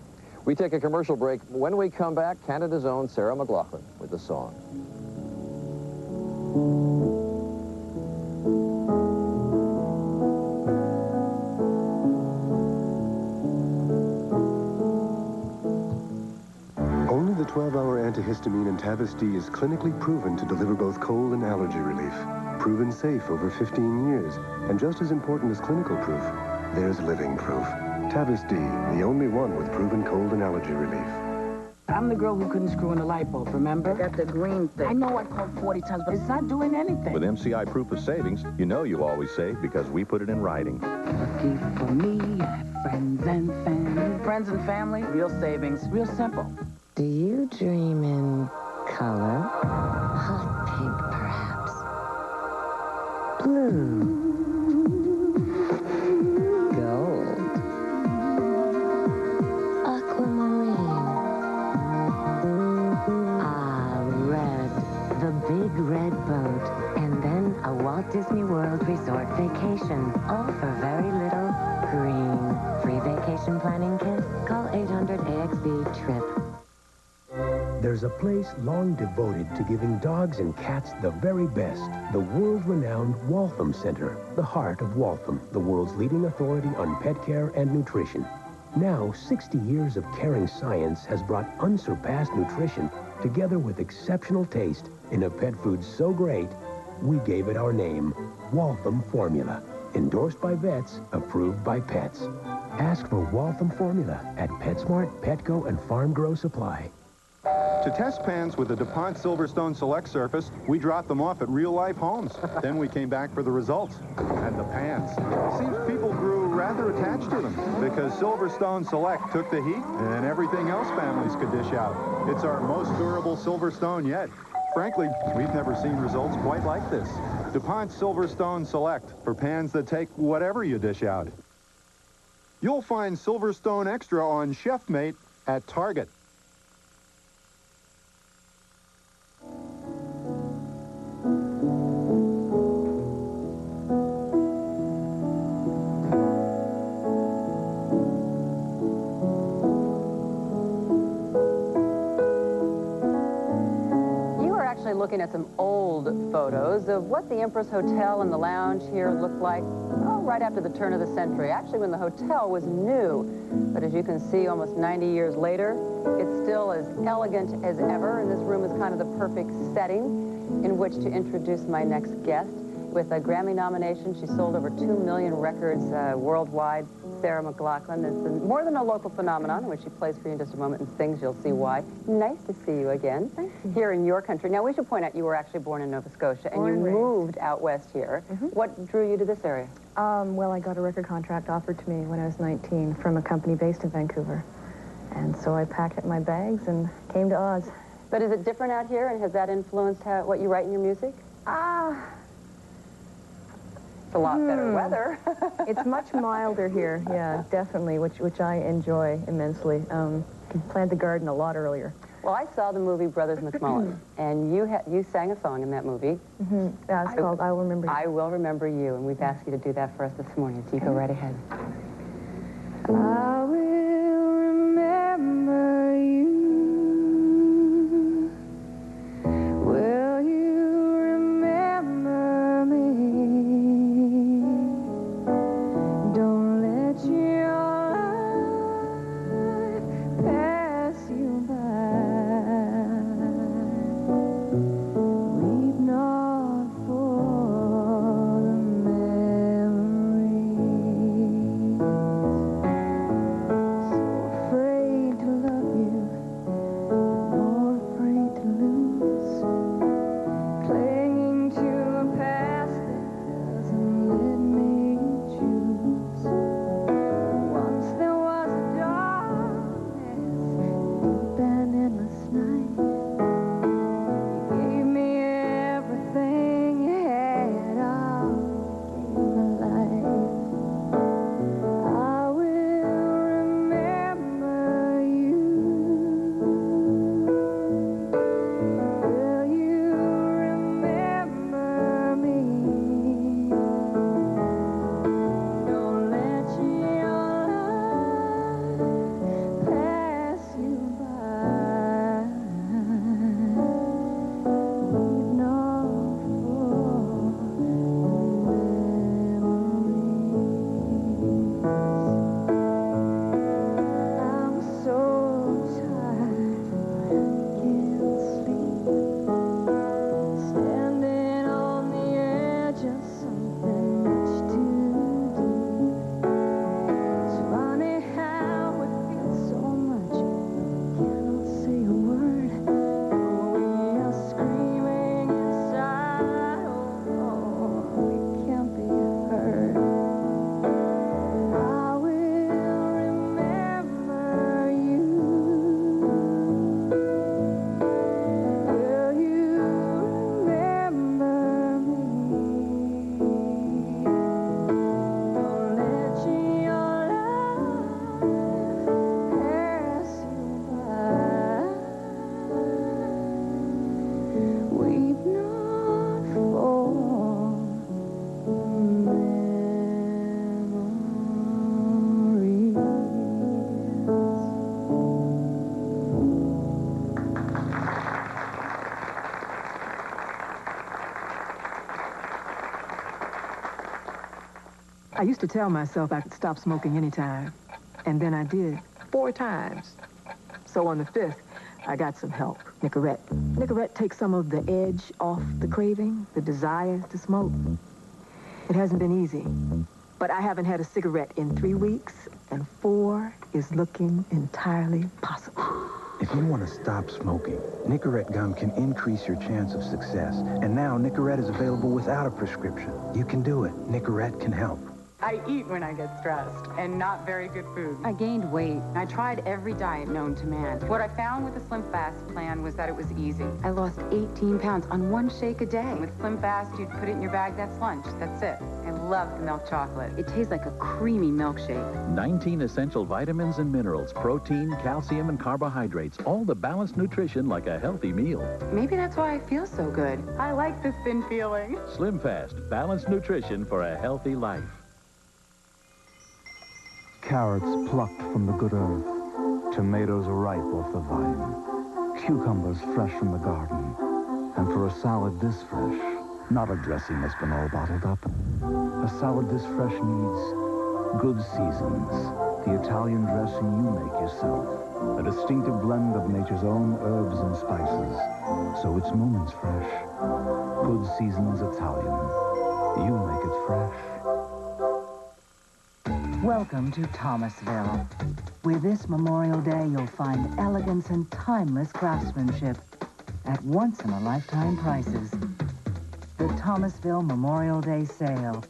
We take a commercial break. When we come back, Canada's own Sarah McLaughlin with the song. Only the 12-hour antihistamine in Tavist-D is clinically proven to deliver both cold and allergy relief. Proven safe over 15 years. And just as important as clinical proof, there's living proof. Tavist-D, the only one with proven cold and allergy relief. I'm the girl who couldn't screw in the light bulb, remember? I got the green thing. I know I called 40 times, but it's not doing anything. With MCI proof of savings, you know you always save because we put it in writing. Lucky for me, I have friends and family. Friends and family, real savings, real simple. Do you dream in color? Hot pink, perhaps. Blue. Gold. Aquamarine. Ah, red. The big red boat. And then a Walt Disney World Resort vacation. All for very little green. Free vacation planning kit? Call 800-AXB-TRIP. There's a place long devoted to giving dogs and cats the very best. The world-renowned Waltham Center, the heart of Waltham, the world's leading authority on pet care and nutrition. Now, 60 years of caring science has brought unsurpassed nutrition together with exceptional taste in a pet food so great, we gave it our name, Waltham Formula. Endorsed by vets, approved by pets. Ask for Waltham Formula at PetSmart, Petco, and Farm Grow Supply. To test pans with the DuPont Silverstone Select surface, we dropped them off at real-life homes. Then we came back for the results. And the pans. Seems people grew rather attached to them because Silverstone Select took the heat and everything else families could dish out. It's our most durable Silverstone yet. Frankly, we've never seen results quite like this. DuPont Silverstone Select for pans that take whatever you dish out. You'll find Silverstone Extra on ChefMate at Target. Looking at some old photos of what the Empress Hotel and the lounge here looked like right after the turn of the century, actually when the hotel was new. But as you can see, almost 90 years later, it's still as elegant as ever, and this room is kind of the perfect setting in which to introduce my next guest. With a Grammy nomination, she sold over 2 million records worldwide. Sarah McLachlan is more than a local phenomenon, which she plays for you in just a moment and sings. You'll see why. Nice to see you again. Thank you. Here in your country. Now, we should point out you were actually born in Nova Scotia, and you moved out west here. What drew you to this area? Well, I got a record contract offered to me when I was 19 from a company based in Vancouver. And so I packed up my bags and came to Oz. But is it different out here, and has that influenced what you write in your music? It's a lot better weather. It's much milder here, yeah, definitely, which I enjoy immensely. Can plant the garden a lot earlier. Well, I saw the movie Brothers McMullen, and you sang a song in that movie. Yeah, it's called I Will Remember You. I Will Remember You, and we've asked you to do that for us this morning, so you go right ahead. I will remember you. Will you remember me? Don't let your life pass you by. Weep not for the memories. So afraid to love you, more afraid to lose. Clinging to a past that doesn't let me choose. Once there was a darkness, deep and endless night. You gave me everything you had, all gave me life. I will remember you. Will you remember me? Don't let your life pass you by. Weep not I'm so tired, can't sleep. Standing on the edge of something much too deep. It's funny how it feels so much. Cannot say a word. We are screaming inside. Oh, we can't be heard. I will remember you. Will you remember me? Don't let your life pass you by. Weep not for I used to tell myself I could stop smoking anytime, and then I did 4 times. So on the 5th, I got some help. Nicorette. Nicorette takes some of the edge off the craving, the desire to smoke. It hasn't been easy, but I haven't had a cigarette in 3 weeks, and 4 is looking entirely possible. If you want to stop smoking, Nicorette gum can increase your chance of success. And now Nicorette is available without a prescription. You can do it. Nicorette can help. I eat when I get stressed, and not very good food. I gained weight. I tried every diet known to man. What I found with the Slim Fast plan was that it was easy. I lost 18 pounds on 1 shake a day. With Slim Fast, you'd put it in your bag, that's lunch, that's it. I love the milk chocolate. It tastes like a creamy milkshake. 19 essential vitamins and minerals, protein, calcium, and carbohydrates. All the balanced nutrition like a healthy meal. Maybe that's why I feel so good. I like this thin feeling. Slim Fast, balanced nutrition for a healthy life. Carrots plucked from the good earth, tomatoes ripe off the vine, cucumbers fresh from the garden, and for a salad this fresh, not a dressing that's been all bottled up. A salad this fresh needs good seasons, the Italian dressing you make yourself, a distinctive blend of nature's own herbs and spices, so it's moments fresh. Good Seasons Italian. You make it fresh. Welcome to Thomasville. With this Memorial Day, you'll find elegance and timeless craftsmanship at once-in-a-lifetime prices. The Thomasville Memorial Day Sale.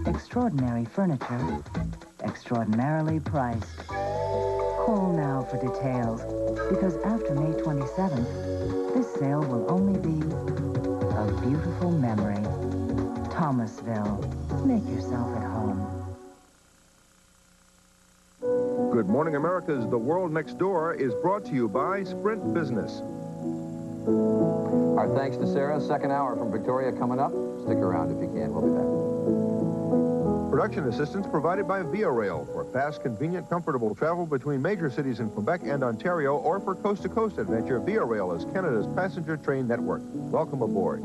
Extraordinary furniture, extraordinarily priced. Call now for details, because after May 27th, this sale will only be a beautiful memory. Thomasville. Make yourself at home. Good Morning America's The World Next Door is brought to you by Sprint Business. Our thanks to Sarah. Second hour from Victoria coming up. Stick around if you can. We'll be back. Production assistance provided by Via Rail for fast, convenient, comfortable travel between major cities in Quebec and Ontario, or for coast-to-coast adventure. Via Rail is Canada's passenger train network. Welcome aboard.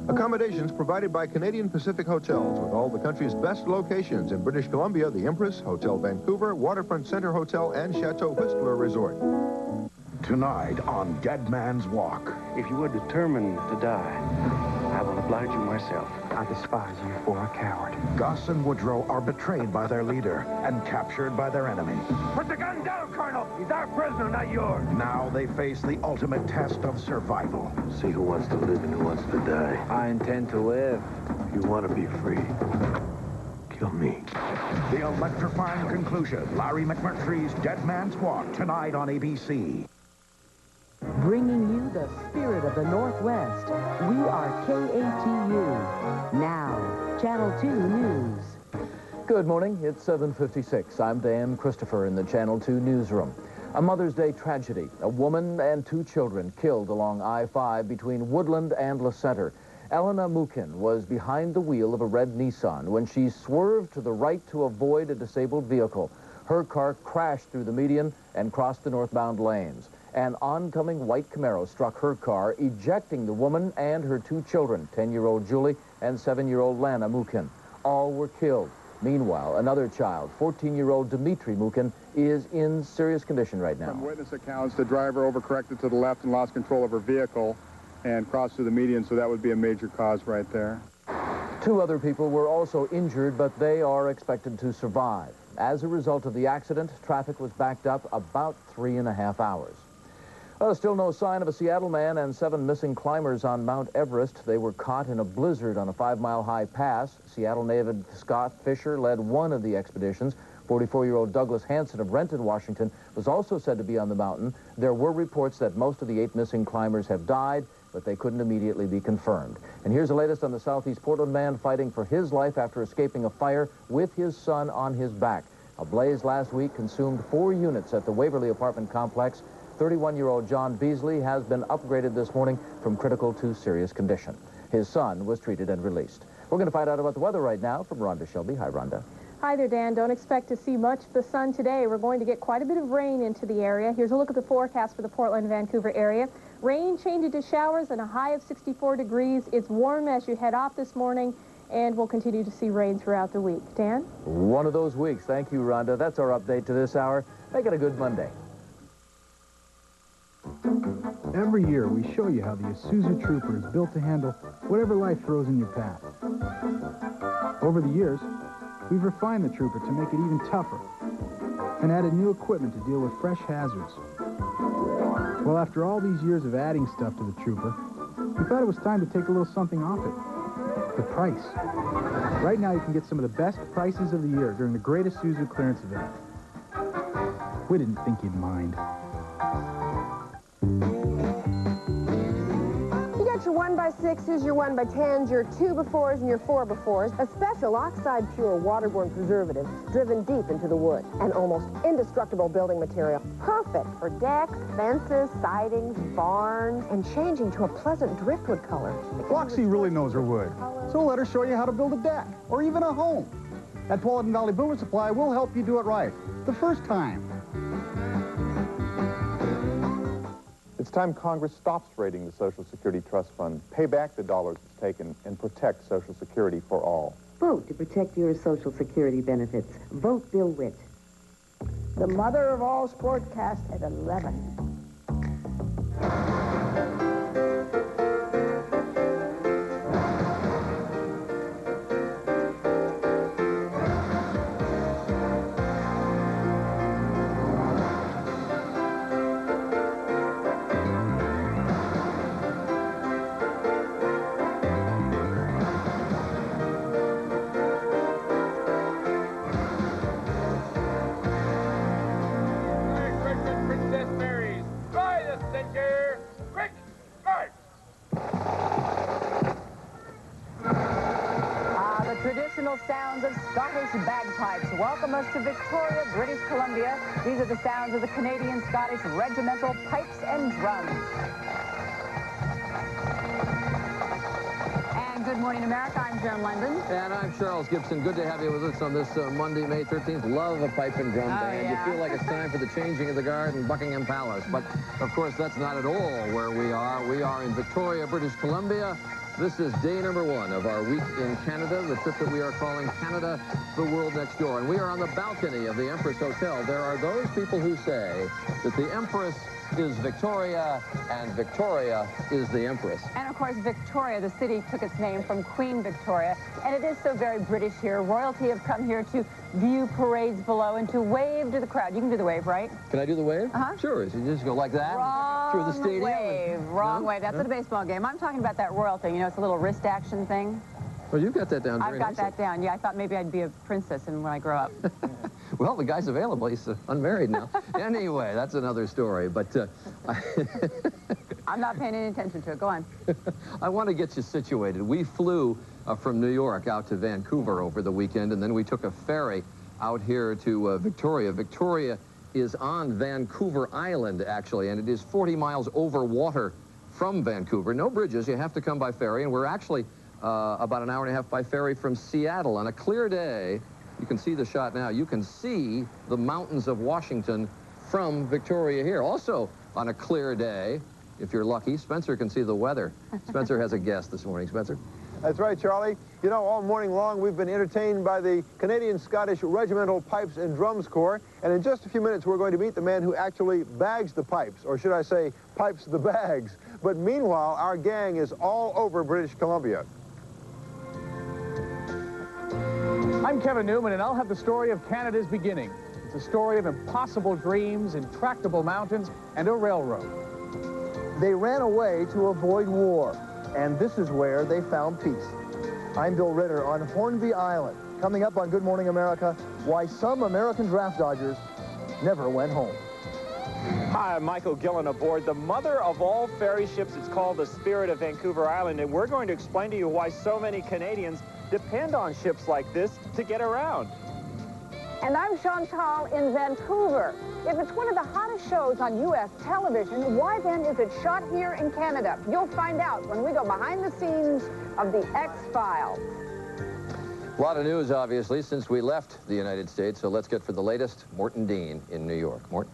Accommodations provided by Canadian Pacific Hotels with all the country's best locations in British Columbia, the Empress, Hotel Vancouver, Waterfront Center Hotel, and Chateau Whistler Resort. Tonight on Dead Man's Walk. If you were determined to die, I will oblige you myself. I despise you for a coward. Gus and Woodrow are betrayed by their leader and captured by their enemy. Put the gun down, Colonel! He's our prisoner, not yours! Now they face the ultimate test of survival. See who wants to live and who wants to die. I intend to live. You want to be free. Kill me. The electrifying conclusion. Larry McMurtry's Dead Man's Walk, tonight on ABC. Bringing you the spirit of the Northwest, we are KATU. Now, Channel 2 News. Good morning. It's 7:56. I'm Dan Christopher in the Channel 2 newsroom. A Mother's Day tragedy. A woman and two children killed along I-5 between Woodland and La Center. Elena Mukin was behind the wheel of a red Nissan when she swerved to the right to avoid a disabled vehicle. Her car crashed through the median and crossed the northbound lanes. An oncoming white Camaro struck her car, ejecting the woman and her two children, 10-year-old Julie and 7-year-old Lana Mukin. All were killed. Meanwhile, another child, 14-year-old Dmitry Mukin, is in serious condition right now. From witness accounts, the driver overcorrected to the left and lost control of her vehicle and crossed through the median, so that would be a major cause right there. Two other people were also injured, but they are expected to survive. As a result of the accident, traffic was backed up about 3.5 hours. Well, still no sign of a Seattle man and 7 missing climbers on Mount Everest. They were caught in a blizzard on a 5-mile-high pass. Seattle native Scott Fisher led one of the expeditions. 44-year-old Douglas Hanson of Renton, Washington, was also said to be on the mountain. There were reports that most of the 8 missing climbers have died, but they couldn't immediately be confirmed. And here's the latest on the Southeast Portland man fighting for his life after escaping a fire with his son on his back. A blaze last week consumed 4 units at the Waverly apartment complex. 31-year-old John Beasley has been upgraded this morning from critical to serious condition. His son was treated and released. We're going to find out about the weather right now from Rhonda Shelby. Hi, Rhonda. Hi there, Dan. Don't expect to see much of the sun today. We're going to get quite a bit of rain into the area. Here's a look at the forecast for the Portland-Vancouver area. Rain changing to showers and a high of 64 degrees. It's warm as you head off this morning, and we'll continue to see rain throughout the week. Dan? One of those weeks. Thank you, Rhonda. That's our update to this hour. Make it a good Monday. Every year, we show you how the Isuzu Trooper is built to handle whatever life throws in your path. Over the years, we've refined the Trooper to make it even tougher and added new equipment to deal with fresh hazards. Well, after all these years of adding stuff to the Trooper, we thought it was time to take a little something off it. The price. Right now, you can get some of the best prices of the year during the greatest Isuzu clearance event. We didn't think you'd mind. Your 1x6s, your 1x10s, your 2x4s, and your 4x4s. A special oxide pure waterborne preservative driven deep into the wood. An almost indestructible building material. Perfect for decks, fences, sidings, barns, and changing to a pleasant driftwood color. Floxy really knows her wood, so let her show you how to build a deck or even a home. At Tualatin Valley Builder Supply, we'll help you do it right the first time. It's time Congress stops raiding the Social Security Trust Fund, pay back the dollars it's taken, and protect Social Security for all. Vote to protect your Social Security benefits. Vote Bill Witt. The mother of all sportcast at 11. traditional sounds of Scottish bagpipes welcome us to Victoria, British Columbia. These are the sounds of the Canadian Scottish Regimental Pipes and Drums. And Good Morning America, I'm Joan London. And I'm Charles Gibson. Good to have you with us on this Monday, May 13th. Love a pipe and drum band. Yeah. You feel like it's time for the changing of the guard in Buckingham Palace. But, of course, that's not at all where we are. We are in Victoria, British Columbia. This is day number 1 of our week in Canada, the trip that we are calling Canada, the World Next Door. And we are on the balcony of the Empress Hotel. There are those people who say that the Empress is Victoria, and Victoria is the Empress. And of course, Victoria, the city, took its name from Queen Victoria, and it is so very British here. Royalty have come here to view parades below and to wave to the crowd. You can do the wave, right? Can I do the wave? Uh-huh. Sure. So you just go like that through the stadium? Wrong wave. That's at a baseball game. I'm talking about that royal thing. You know, it's a little wrist action thing. Well, you've got that down very I've got nicely. that down. Yeah, I thought maybe I'd be a princess when I grow up. Well, the guy's available. He's unmarried now. Anyway, that's another story. But I'm not paying any attention to it. Go on. I want to get you situated. We flew from New York out to Vancouver over the weekend, and then we took a ferry out here to Victoria. Victoria is on Vancouver Island, actually, and it is 40 miles over water from Vancouver. No bridges. You have to come by ferry, and we're actually about an hour and a half by ferry from Seattle. On a clear day, you can see the shot now. You can see the mountains of Washington from Victoria here. Also, on a clear day, if you're lucky, Spencer can see the weather. Spencer has a guest this morning. Spencer? That's right, Charlie. You know, all morning long, we've been entertained by the Canadian Scottish Regimental Pipes and Drums Corps. And in just a few minutes, we're going to meet the man who actually bags the pipes, or should I say, pipes the bags. But meanwhile, our gang is all over British Columbia. I'm Kevin Newman, and I'll have the story of Canada's beginning. It's a story of impossible dreams, intractable mountains, and a railroad. They ran away to avoid war, and this is where they found peace. I'm Bill Ritter on Hornby Island. Coming up on Good Morning America, why some American draft dodgers never went home. Hi, I'm Michael Gillen aboard the mother of all ferry ships. It's called the Spirit of Vancouver Island, and we're going to explain to you why so many Canadians depend on ships like this to get around. And I'm Chantal in Vancouver. If it's one of the hottest shows on U.S. television, why then is it shot here in Canada? You'll find out when we go behind the scenes of the X-Files. A lot of news, obviously, since we left the United States. So let's get for the latest, Morton Dean in New York. Morton?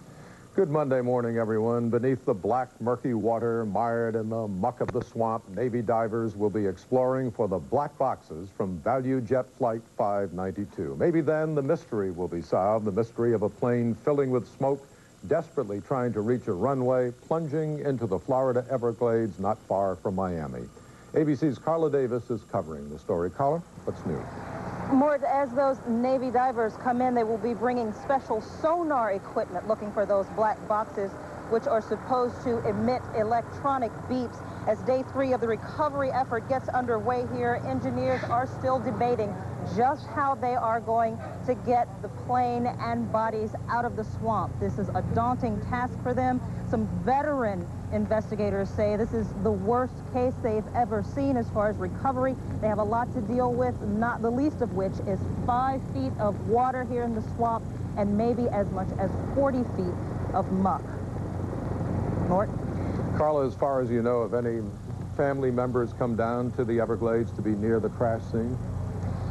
Good Monday morning, everyone. Beneath the black, murky water, mired in the muck of the swamp, Navy divers will be exploring for the black boxes from Value Jet Flight 592. Maybe then the mystery will be solved, the mystery of a plane filling with smoke, desperately trying to reach a runway, plunging into the Florida Everglades not far from Miami. ABC's Carla Davis is covering the story. Carla, what's new? Mort, as those Navy divers come in, they will be bringing special sonar equipment looking for those black boxes, which are supposed to emit electronic beeps. As day 3 of the recovery effort gets underway here, engineers are still debating just how they are going to get the plane and bodies out of the swamp. This is a daunting task for them. Some veteran investigators say this is the worst case they've ever seen as far as recovery. They have a lot to deal with, not the least of which is 5 feet of water here in the swamp and maybe as much as 40 feet of muck. Mort? Carla, as far as you know, have any family members come down to the Everglades to be near the crash scene?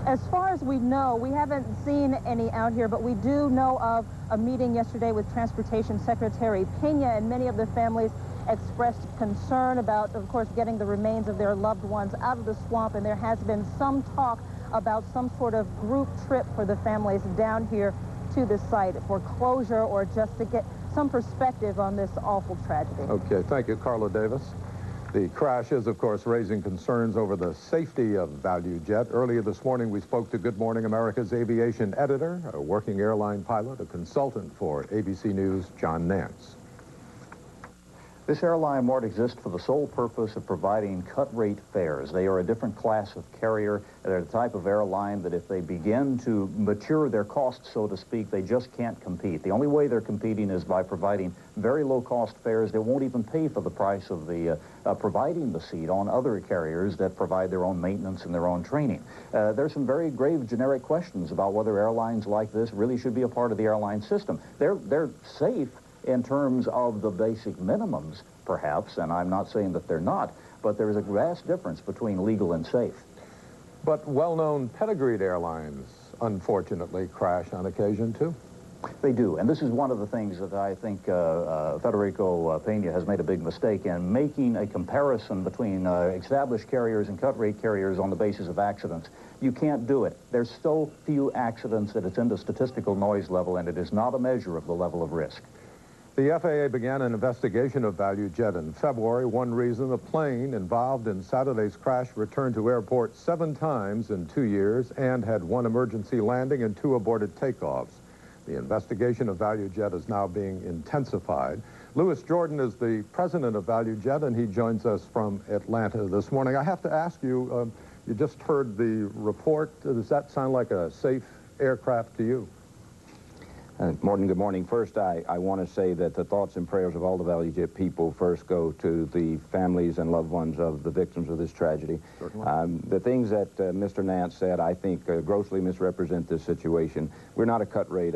As far as we know, we haven't seen any out here, but we do know of a meeting yesterday with Transportation Secretary Pena, and many of the families expressed concern about, of course, getting the remains of their loved ones out of the swamp, and there has been some talk about some sort of group trip for the families down here to the site for closure or just to get some perspective on this awful tragedy. Okay, thank you, Carla Davis. The crash is, of course, raising concerns over the safety of Value Jet. Earlier this morning, we spoke to Good Morning America's aviation editor, a working airline pilot, a consultant for ABC News, John Nance. This airline, Mort, exists for the sole purpose of providing cut-rate fares. They are a different class of carrier. They're the type of airline that if they begin to mature their costs, so to speak, they just can't compete. The only way they're competing is by providing very low-cost fares that won't even pay for the price of the providing the seat on other carriers that provide their own maintenance and their own training. There's some very grave generic questions about whether airlines like this really should be a part of the airline system. They're safe in terms of the basic minimums, perhaps, and I'm not saying that they're not, but there's a vast difference between legal and safe. But well-known pedigreed airlines, unfortunately, crash on occasion, too. They do, and this is one of the things that I think Federico Pena has made a big mistake in, making a comparison between established carriers and cut-rate carriers on the basis of accidents. You can't do it. There's so few accidents that it's in the statistical noise level, and it is not a measure of the level of risk. The FAA began an investigation of ValueJet in February. One reason, the plane involved in Saturday's crash returned to airport 7 times in 2 years and had 1 emergency landing and 2 aborted takeoffs. The investigation of ValueJet is now being intensified. Louis Jordan is the president of ValueJet, and he joins us from Atlanta this morning. I have to ask you, you just heard the report. Does that sound like a safe aircraft to you? Good morning. First, I want to say that the thoughts and prayers of all the ValueJet people first go to the families and loved ones of the victims of this tragedy. The things that Mr. Nance said, I think, grossly misrepresent this situation. We're not a cut-rate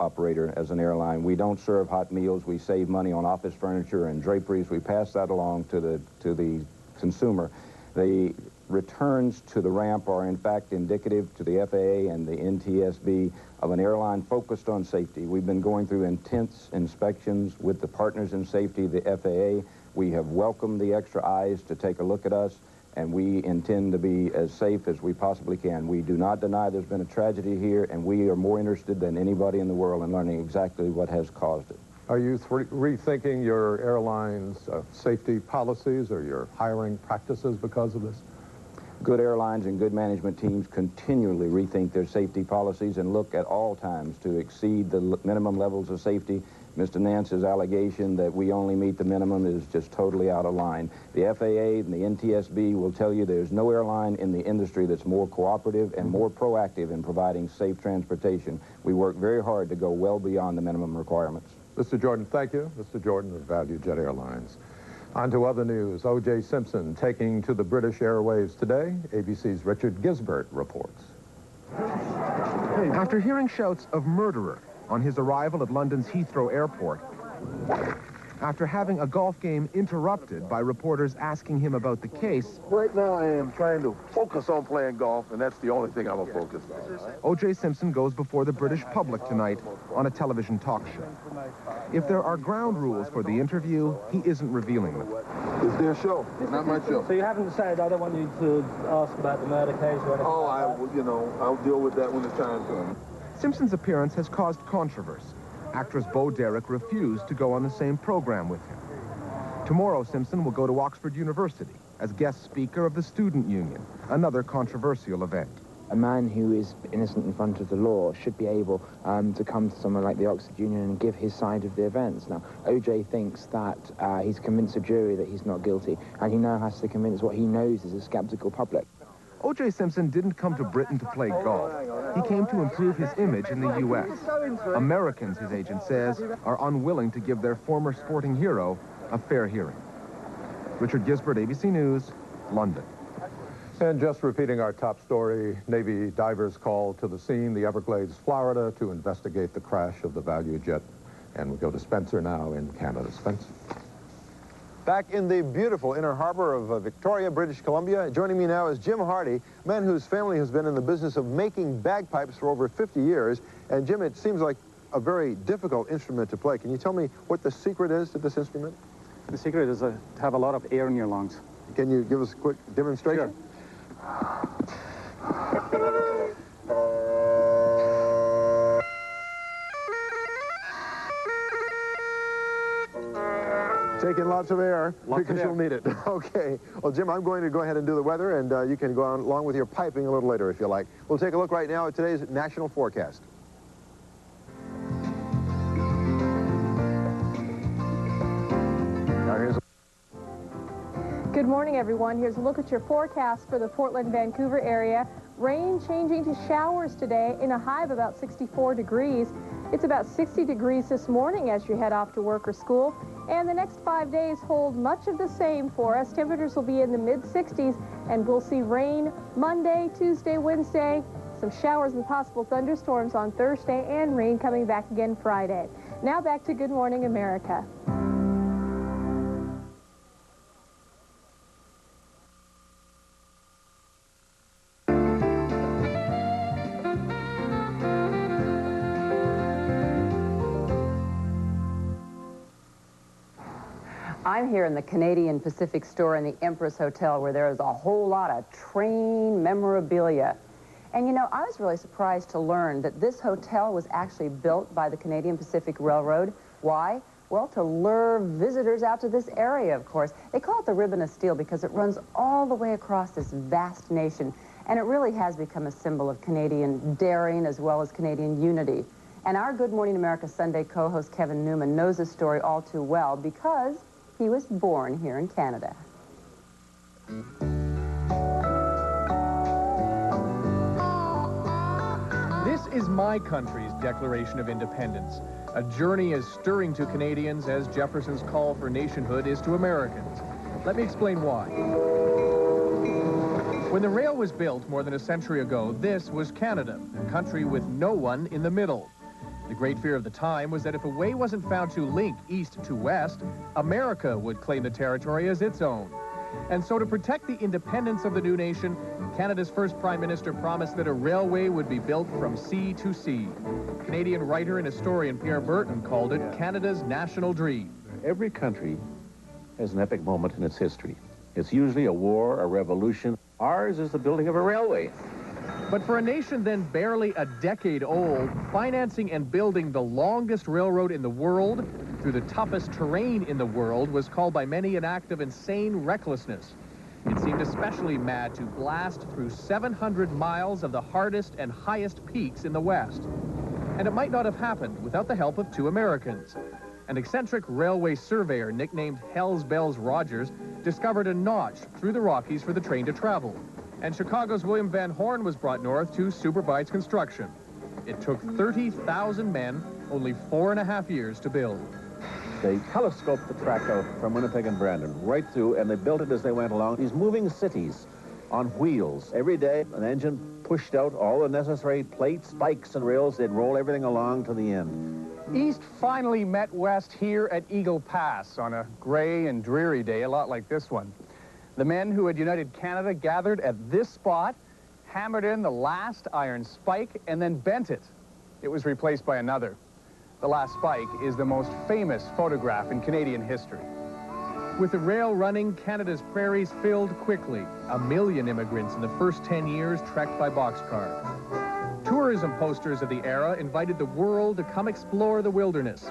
operator as an airline. We don't serve hot meals. We save money on office furniture and draperies. We pass that along to the consumer. The returns to the ramp are in fact indicative to the FAA and the NTSB of an airline focused on safety. We've been going through intense inspections with the partners in safety, the FAA. We have welcomed the extra eyes to take a look at us, and we intend to be as safe as we possibly can. We do not deny there's been a tragedy here, and we are more interested than anybody in the world in learning exactly what has caused it. Are you rethinking your airline's safety policies or your hiring practices because of this? Good airlines and good management teams continually rethink their safety policies and look at all times to exceed the minimum levels of safety. Mr. Nance's allegation that we only meet the minimum is just totally out of line. The FAA and the NTSB will tell you there's no airline in the industry that's more cooperative and more proactive in providing safe transportation. We work very hard to go well beyond the minimum requirements. Mr. Jordan, thank you. Mr. Jordan of ValueJet Airlines. On to other news. O.J. Simpson taking to the British airwaves today. ABC's Richard Gisbert reports. After hearing shouts of murderer on his arrival at London's Heathrow Airport, after having a golf game interrupted by reporters asking him about the case, right now I am trying to focus on playing golf, and that's the only thing I'm focused on. O.J. Simpson goes before the British public tonight on a television talk show. If there are ground rules for the interview, he isn't revealing them. It's their show, not my show. So you haven't decided, I don't want you to ask about the murder case or anything? Oh, I'll deal with that when the time comes. Simpson's appearance has caused controversy. Actress Bo Derek refused to go on the same program with him. Tomorrow, Simpson will go to Oxford University as guest speaker of the Student Union, another controversial event. A man who is innocent in front of the law should be able to come to somewhere like the Oxford Union and give his side of the events. Now, O.J. thinks that he's convinced a jury that he's not guilty, and he now has to convince what he knows is a skeptical public. O.J. Simpson didn't come to Britain to play golf. He came to improve his image in the U.S. Americans, his agent says, are unwilling to give their former sporting hero a fair hearing. Richard Gisbert, ABC News, London. And just repeating our top story, Navy divers called to the scene, the Everglades, Florida, to investigate the crash of the ValueJet. And we go to Spencer now in Canada. Spencer. Back in the beautiful inner harbor of Victoria, British Columbia. Joining me now is Jim Hardy, a man whose family has been in the business of making bagpipes for over 50 years. And Jim, it seems like a very difficult instrument to play. Can you tell me what the secret is to this instrument? The secret is to have a lot of air in your lungs. Can you give us a quick demonstration? Sure. Taking lots of air because you'll need it. Okay. Well, Jim, I'm going to go ahead and do the weather, and you can go on along with your piping a little later if you like. We'll take a look right now at today's national forecast. Now here's Good morning, everyone. Here's a look at your forecast for the Portland-Vancouver area. Rain changing to showers today in a high of about 64 degrees. It's about 60 degrees this morning as you head off to work or school. And the next 5 days hold much of the same for us. Temperatures will be in the mid-60s, and we'll see rain Monday, Tuesday, Wednesday, some showers and possible thunderstorms on Thursday, and rain coming back again Friday. Now back to Good Morning America. I'm here in the Canadian Pacific store in the Empress Hotel, where there is a whole lot of train memorabilia. And you know, I was really surprised to learn that this hotel was actually built by the Canadian Pacific Railroad. Why? Well, to lure visitors out to this area, of course. They call it the Ribbon of Steel because it runs all the way across this vast nation. And it really has become a symbol of Canadian daring as well as Canadian unity. And our Good Morning America Sunday co-host Kevin Newman knows this story all too well because he was born here in Canada. This is my country's Declaration of Independence, a journey as stirring to Canadians as Jefferson's call for nationhood is to Americans. Let me explain why. When the rail was built more than a century ago, this was Canada, a country with no one in the middle. The great fear of the time was that if a way wasn't found to link east to west, America would claim the territory as its own. And so to protect the independence of the new nation, Canada's first Prime Minister promised that a railway would be built from sea to sea. Canadian writer and historian Pierre Burton called it Canada's national dream. Every country has an epic moment in its history. It's usually a war, a revolution. Ours is the building of a railway. But for a nation then barely a decade old, financing and building the longest railroad in the world through the toughest terrain in the world was called by many an act of insane recklessness. It seemed especially mad to blast through 700 miles of the hardest and highest peaks in the West. And it might not have happened without the help of two Americans. An eccentric railway surveyor nicknamed Hells Bells Rogers discovered a notch through the Rockies for the train to travel. And Chicago's William Van Horn was brought north to supervise construction. It took 30,000 men, only 4.5 years to build. They telescoped the track out from Winnipeg and Brandon right through, and they built it as they went along. These moving cities on wheels. Every day, an engine pushed out all the necessary plates, spikes, and rails. They'd roll everything along to the end. East finally met West here at Eagle Pass on a gray and dreary day, a lot like this one. The men who had united Canada gathered at this spot, hammered in the last iron spike, and then bent it. It was replaced by another. The last spike is the most famous photograph in Canadian history. With the rail running, Canada's prairies filled quickly. 1 million immigrants in the first 10 years trekked by boxcar. Tourism posters of the era invited the world to come explore the wilderness.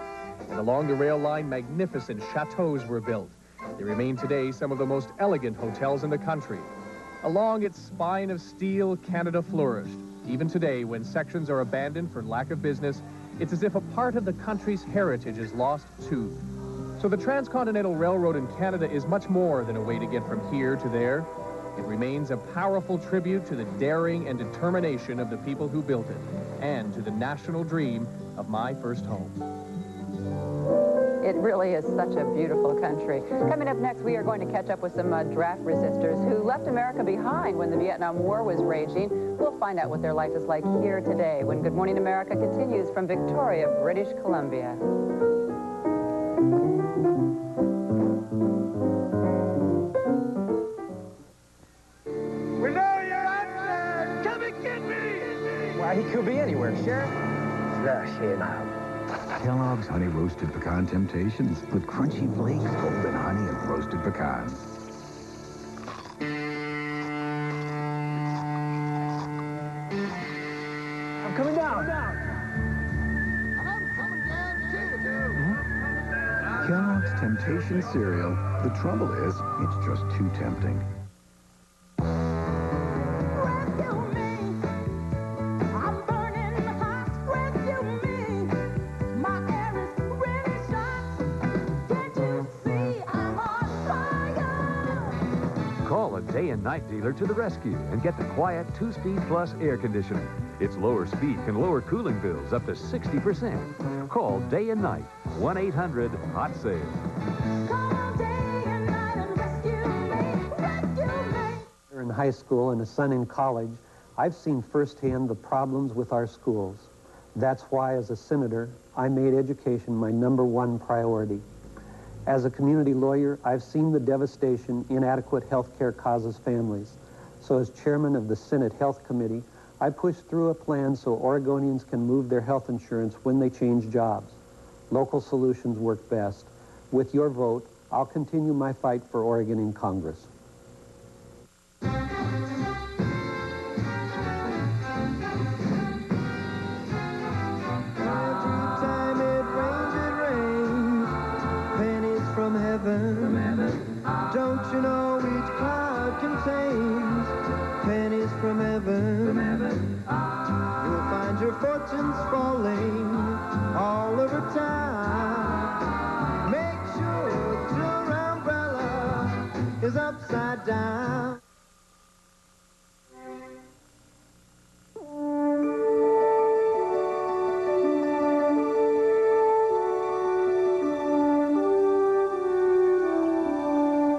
And along the rail line, magnificent chateaus were built. They remain today some of the most elegant hotels in the country. Along its spine of steel, Canada flourished. Even today, when sections are abandoned for lack of business, it's as if a part of the country's heritage is lost too. So the Transcontinental Railroad in Canada is much more than a way to get from here to there. It remains a powerful tribute to the daring and determination of the people who built it, and to the national dream of my first home. It really is such a beautiful country. Coming up next, we are going to catch up with some draft resistors who left America behind when the Vietnam War was raging. We'll find out what their life is like here today when Good Morning America continues from Victoria, British Columbia. We know you're out there! Come and get me! Why, he could be anywhere, Sheriff. Flush him out. Kellogg's Honey Roasted Pecan Temptations with crunchy flakes, golden honey, and roasted pecans. I'm coming down. Kellogg's Temptation Cereal. The trouble is, it's just too tempting. Call a day and night dealer to the rescue and get the quiet 2-Speed Plus air conditioner. Its lower speed can lower cooling bills up to 60%. Call day and night, 1-800-HOT-SALE. In high school and a son in college, I've seen firsthand the problems with our schools. That's why, as a senator, I made education my #1 priority. As a community lawyer, I've seen the devastation inadequate health care causes families. So as chairman of the Senate Health Committee, I pushed through a plan so Oregonians can move their health insurance when they change jobs. Local solutions work best. With your vote, I'll continue my fight for Oregon in Congress. Don't you know each cloud contains pennies from heaven? You'll find your fortunes falling all over town. Make sure that your umbrella is upside down.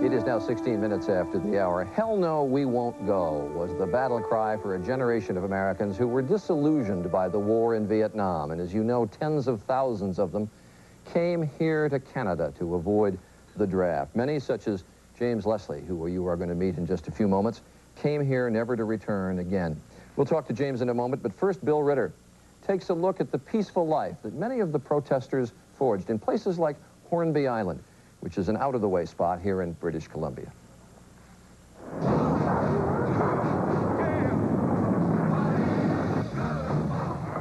It is now 16 minutes after the hour. Hell no, we won't go was the battle cry for a generation of Americans who were disillusioned by the war in Vietnam. And as you know, tens of thousands of them came here to Canada to avoid the draft. Many, such as James Leslie, who you are going to meet in just a few moments, came here never to return again. We'll talk to James in a moment, but first, Bill Ritter takes a look at the peaceful life that many of the protesters forged in places like Hornby Island, which is an out-of-the-way spot here in British Columbia.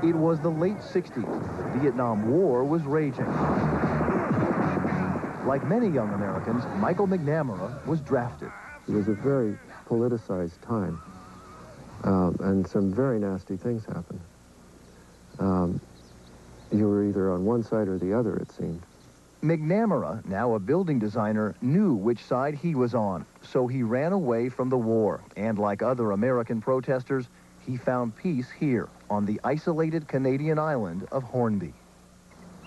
It was the late 60s. The Vietnam War was raging. Like many young Americans, Michael McNamara was drafted. It was a very politicized time, and some very nasty things happened. You were either on one side or the other, it seemed. McNamara, now a building designer, knew which side he was on, so he ran away from the war. And like other American protesters, he found peace here on the isolated Canadian island of Hornby.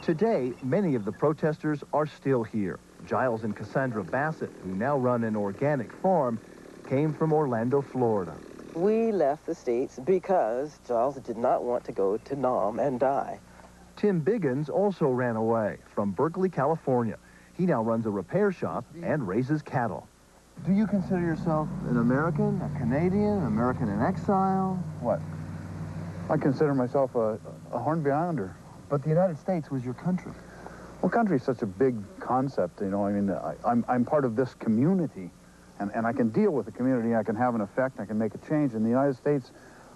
Today, many of the protesters are still here. Giles and Cassandra Bassett, who now run an organic farm, came from Orlando, Florida. We left the States because Giles did not want to go to Nam and die. Tim Biggins also ran away from Berkeley, California. He now runs a repair shop and raises cattle. Do you consider yourself an American, a Canadian, an American in exile? What? I consider myself a Hornby Islander. But the United States was your country. Well, country is such a big concept, you know. I mean, I'm part of this community, and I can deal with the community. I can have an effect. I can make a change. In the United States,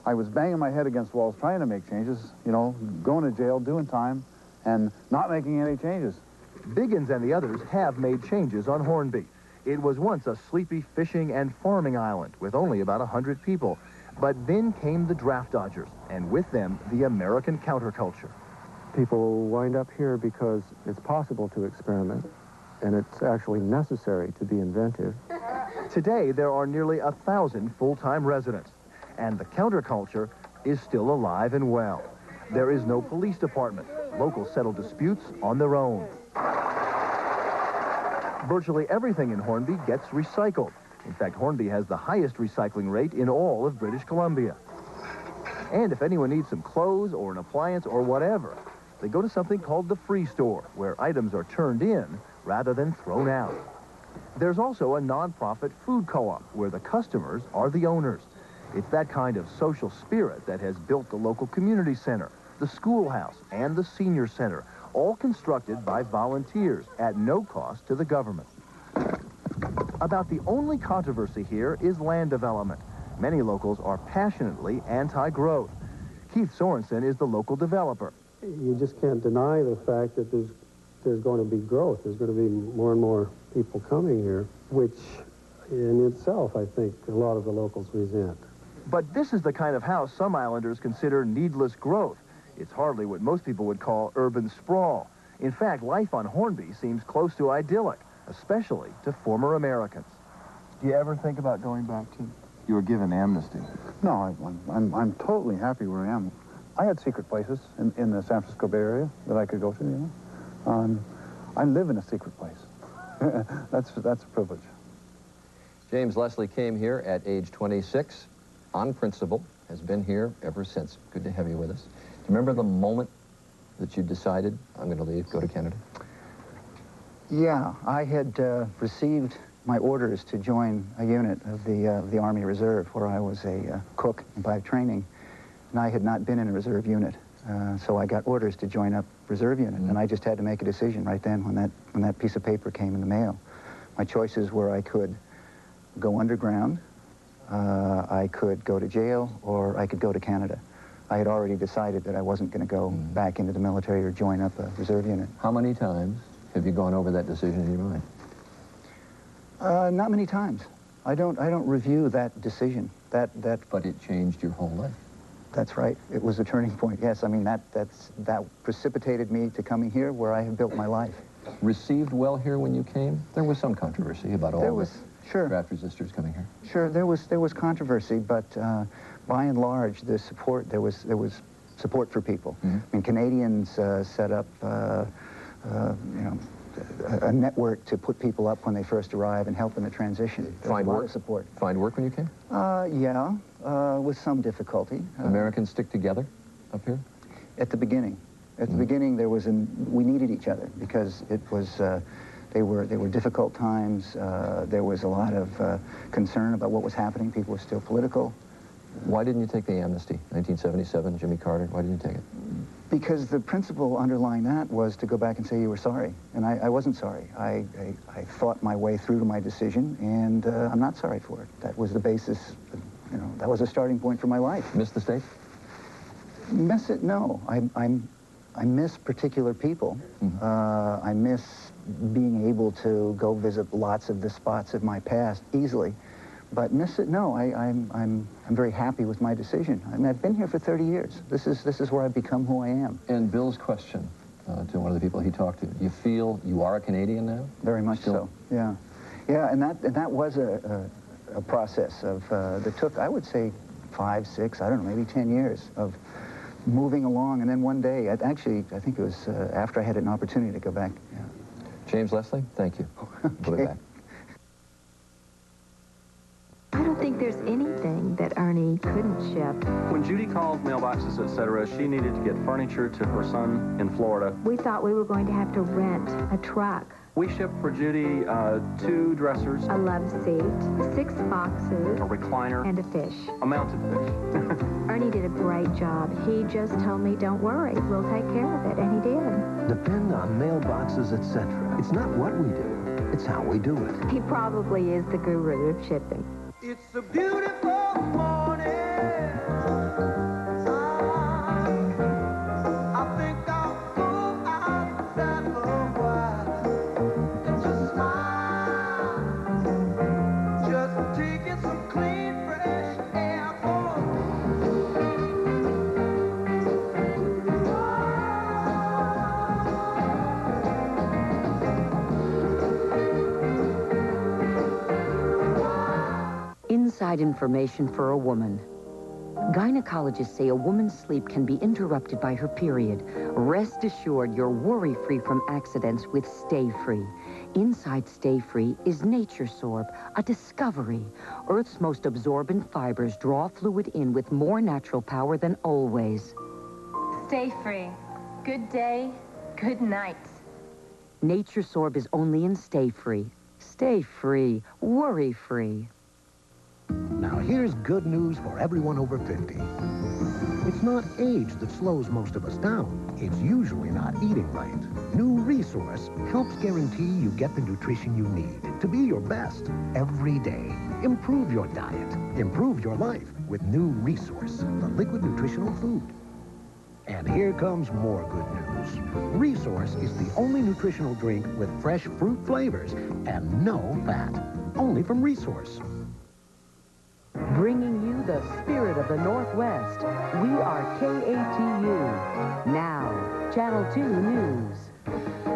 I was banging my head against walls trying to make changes, you know, going to jail, doing time, and not making any changes. Biggins and the others have made changes on Hornby. It was once a sleepy fishing and farming island with only about 100 people. But then came the draft dodgers, and with them, the American counterculture. People wind up here because it's possible to experiment, and it's actually necessary to be inventive. Today, there are nearly 1,000 full-time residents, and the counterculture is still alive and well. There is no police department. Locals settle disputes on their own. Virtually everything in Hornby gets recycled. In fact, Hornby has the highest recycling rate in all of British Columbia. And if anyone needs some clothes or an appliance or whatever, they go to something called the Free Store, where items are turned in rather than thrown out. There's also a nonprofit food co-op where the customers are the owners. It's that kind of social spirit that has built the local community center, the schoolhouse, and the senior center, all constructed by volunteers at no cost to the government. About the only controversy here is land development. Many locals are passionately anti-growth. Keith Sorensen is the local developer. You just can't deny the fact that there's going to be growth. There's going to be more and more people coming here, which in itself, I think, a lot of the locals resent. But this is the kind of house some islanders consider needless growth. It's hardly what most people would call urban sprawl. In fact, life on Hornby seems close to idyllic, especially to former Americans. Do you ever think about going back to? You were given amnesty. No, I'm totally happy where I am. I had secret places in the San Francisco Bay Area that I could go to, you know. I live in a secret place. That's a privilege. James Leslie came here at age 26 on principle, has been here ever since. Good to have you with us. Do you remember the moment that you decided, I'm going to leave, go to Canada? Yeah, I had received my orders to join a unit of the Army Reserve, where I was a cook by training, and I had not been in a reserve unit. So I got orders to join up reserve unit, and I just had to make a decision right then when that piece of paper came in the mail. My choices were I could go underground, I could go to jail, or I could go to Canada. I had already decided that I wasn't going to go back into the military or join up a reserve unit. How many times have you gone over that decision in your mind? Not many times. I don't review that decision. But it changed your whole life. That's right. It was a turning point. Yes, I mean that precipitated me to coming here, where I have built my life. Received well here when you came? There was some controversy about all the draft resistors coming here. Sure, there was controversy, but by and large, there was support for people. I mean, Canadians set up a network to put people up when they first arrive and help in the transition. Find work? Support. Find work when you came? Yeah, with some difficulty. Americans stick together up here? At the beginning. At the beginning, we needed each other because it was, they were difficult times. There was a lot of concern about what was happening. People were still political. Why didn't you take the amnesty? 1977, Jimmy Carter, why didn't you take it? Because the principle underlying that was to go back and say you were sorry. And I wasn't sorry. I thought my way through to my decision, and I'm not sorry for it. That was the basis, that was a starting point for my life. Miss the States? Miss it? No. I miss particular people. I miss being able to go visit lots of the spots of my past easily. But miss it? No. I'm very happy with my decision. I mean, I've been here for 30 years. This is where I've become who I am. And Bill's question to one of the people he talked to: you feel you are a Canadian now? Very much so. Yeah, yeah. And that was a process of that took, I would say, 5, 6, I don't know, maybe 10 years of moving along. And then one day, I think it was after I had an opportunity to go back. Yeah. James Leslie, thank you. We'll be back. I don't think there's anything that Ernie couldn't ship. When Judy called mailboxes, etc., she needed to get furniture to her son in Florida. We thought we were going to have to rent a truck. We shipped for Judy 2 dressers, a love seat, 6 boxes, a recliner, and a fish. A mounted fish. Ernie did a great job. He just told me, don't worry, we'll take care of it, and he did. Depend on mailboxes, etc. It's not what we do, it's how we do it. He probably is the guru of shipping. It's a beautiful morning. I think I'll go outside for a while and just smile. Just taking some clean, fresh air for Inside information for a woman. Gynecologists say a woman's sleep can be interrupted by her period. Rest assured you're worry-free from accidents with Stay Free. Inside Stay Free is NatureSorb, a discovery. Earth's most absorbent fibers draw fluid in with more natural power than always. Stay free. Good day, good night. NatureSorb is only in Stay Free. Stay free, worry-free. Now here's good news for everyone over 50. It's not age that slows most of us down. It's usually not eating right. New Resource helps guarantee you get the nutrition you need to be your best every day. Improve your diet. Improve your life with New Resource, the liquid nutritional food. And here comes more good news. Resource is the only nutritional drink with fresh fruit flavors and no fat. Only from Resource. Bringing you the spirit of the Northwest. We are KATU. Now, Channel 2 News.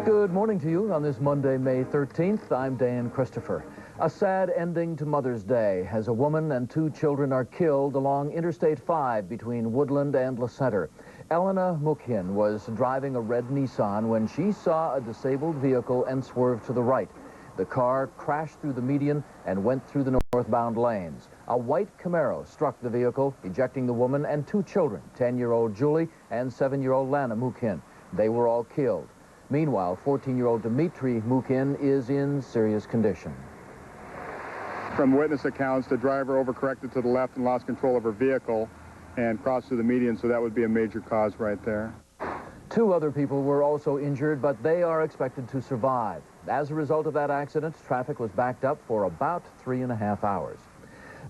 Good morning to you on this Monday, May 13th. I'm Dan Christopher. A sad ending to Mother's Day as a woman and 2 children are killed along Interstate 5 between Woodland and La Center. Elena Mukhin was driving a red Nissan when she saw a disabled vehicle and swerved to the right. The car crashed through the median and went through the northbound lanes. A white Camaro struck the vehicle, ejecting the woman and 2 children, 10-year-old Julie and 7-year-old Lana Mukin. They were all killed. Meanwhile, 14-year-old Dmitry Mukin is in serious condition. From witness accounts, the driver overcorrected to the left and lost control of her vehicle and crossed through the median, so that would be a major cause right there. 2 other people were also injured, but they are expected to survive. As a result of that accident, traffic was backed up for about 3.5 hours.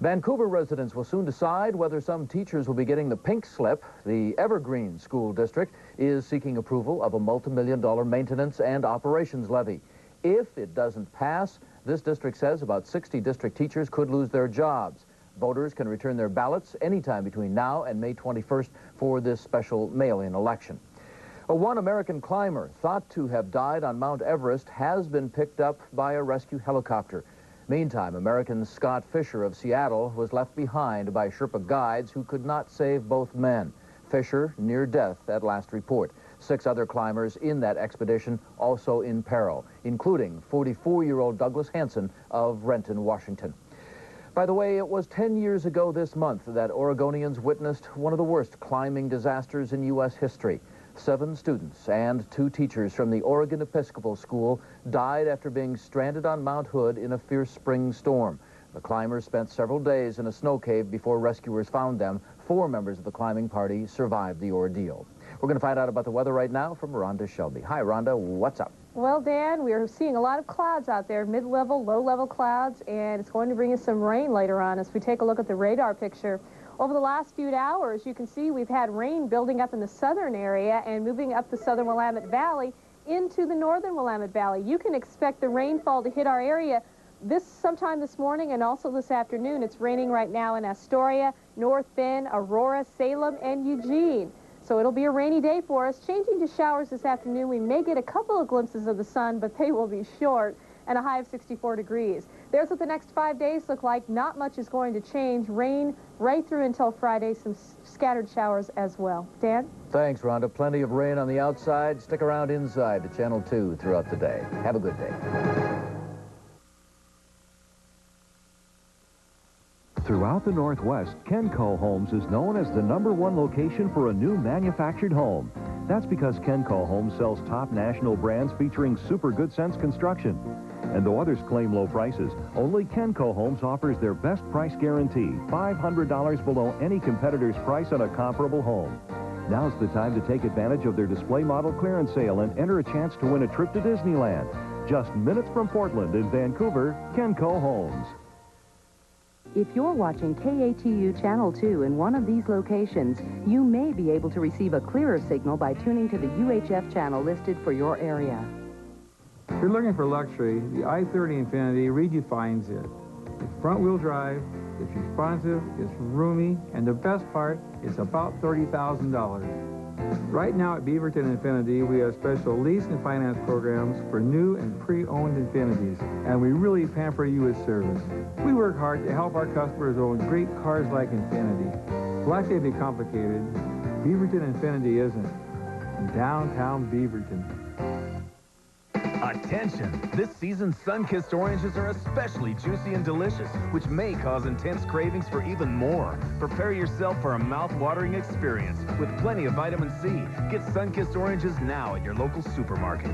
Vancouver residents will soon decide whether some teachers will be getting the pink slip. The Evergreen School District is seeking approval of a multi-million-dollar maintenance and operations levy. If it doesn't pass, this district says about 60 district teachers could lose their jobs. Voters can return their ballots anytime between now and May 21st for this special mail-in election. One American climber thought to have died on Mount Everest has been picked up by a rescue helicopter. Meantime, American Scott Fisher of Seattle was left behind by Sherpa guides who could not save both men. Fisher near death at last report. 6 other climbers in that expedition also in peril, including 44-year-old Douglas Hansen of Renton, Washington. By the way, it was 10 years ago this month that Oregonians witnessed one of the worst climbing disasters in U.S. history. 7 students and 2 teachers from the Oregon Episcopal School died after being stranded on Mount Hood in a fierce spring storm. The climbers spent several days in a snow cave before rescuers found them. 4 members of the climbing party survived the ordeal. We're going to find out about the weather right now from Rhonda Shelby. Hi, Rhonda. What's up? Well, Dan, we are seeing a lot of clouds out there, mid-level, low-level clouds, and it's going to bring us some rain later on as we take a look at the radar picture. Over the last few hours, you can see we've had rain building up in the southern area and moving up the southern Willamette Valley into the northern Willamette Valley. You can expect the rainfall to hit our area sometime this morning and also this afternoon. It's raining right now in Astoria, North Bend, Aurora, Salem, and Eugene. So it'll be a rainy day for us. Changing to showers this afternoon. We may get a couple of glimpses of the sun, but they will be short, and a high of 64 degrees. There's what the next 5 days look like. Not much is going to change. Rain right through until Friday. Some scattered showers as well. Dan? Thanks, Rhonda. Plenty of rain on the outside. Stick around inside to Channel 2 throughout the day. Have a good day. Throughout the Northwest, Kenco Homes is known as the #1 location for a new manufactured home. That's because Kenco Homes sells top national brands featuring super good sense construction. And though others claim low prices, only Kenco Homes offers their best price guarantee, $500 below any competitor's price on a comparable home. Now's the time to take advantage of their display model clearance sale and enter a chance to win a trip to Disneyland. Just minutes from Portland and Vancouver, Kenco Homes. If you're watching KATU Channel 2 in one of these locations, you may be able to receive a clearer signal by tuning to the UHF channel listed for your area. If you're looking for luxury, the I-30 Infiniti redefines it. It's front-wheel drive, it's responsive, it's roomy, and the best part, it's about $30,000. Right now at Beaverton Infiniti, we have special lease and finance programs for new and pre-owned Infinitis, and we really pamper you with service. We work hard to help our customers own great cars like Infiniti. Life may be complicated. Beaverton Infiniti isn't. In downtown Beaverton. Attention! This season's sun-kissed oranges are especially juicy and delicious, which may cause intense cravings for even more. Prepare yourself for a mouth-watering experience with plenty of vitamin C. Get sun-kissed oranges now at your local supermarket.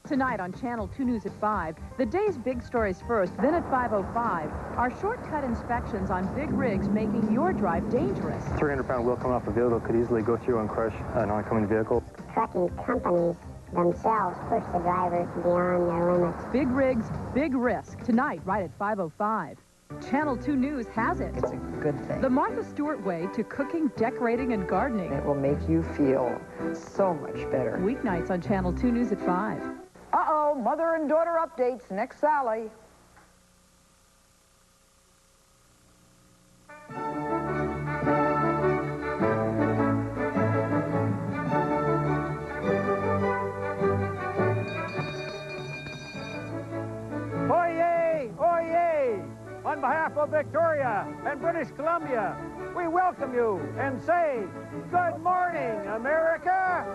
Tonight on Channel 2 News at 5, the day's big stories first, then at 5:05, our shortcut inspections on big rigs making your drive dangerous. 300-pound wheel coming off a vehicle could easily go through and crush an oncoming vehicle. Trucking companies themselves push the drivers beyond their limits. Big rigs, big risk. Tonight, right at 5:05. Channel 2 News has it. It's a good thing. The Martha Stewart way to cooking, decorating, and gardening. It will make you feel so much better. Weeknights on Channel 2 News at 5. Uh-oh, mother and daughter updates. Next, Sally. Oyez! Oyez! On behalf of Victoria and British Columbia, we welcome you and say, good morning, America!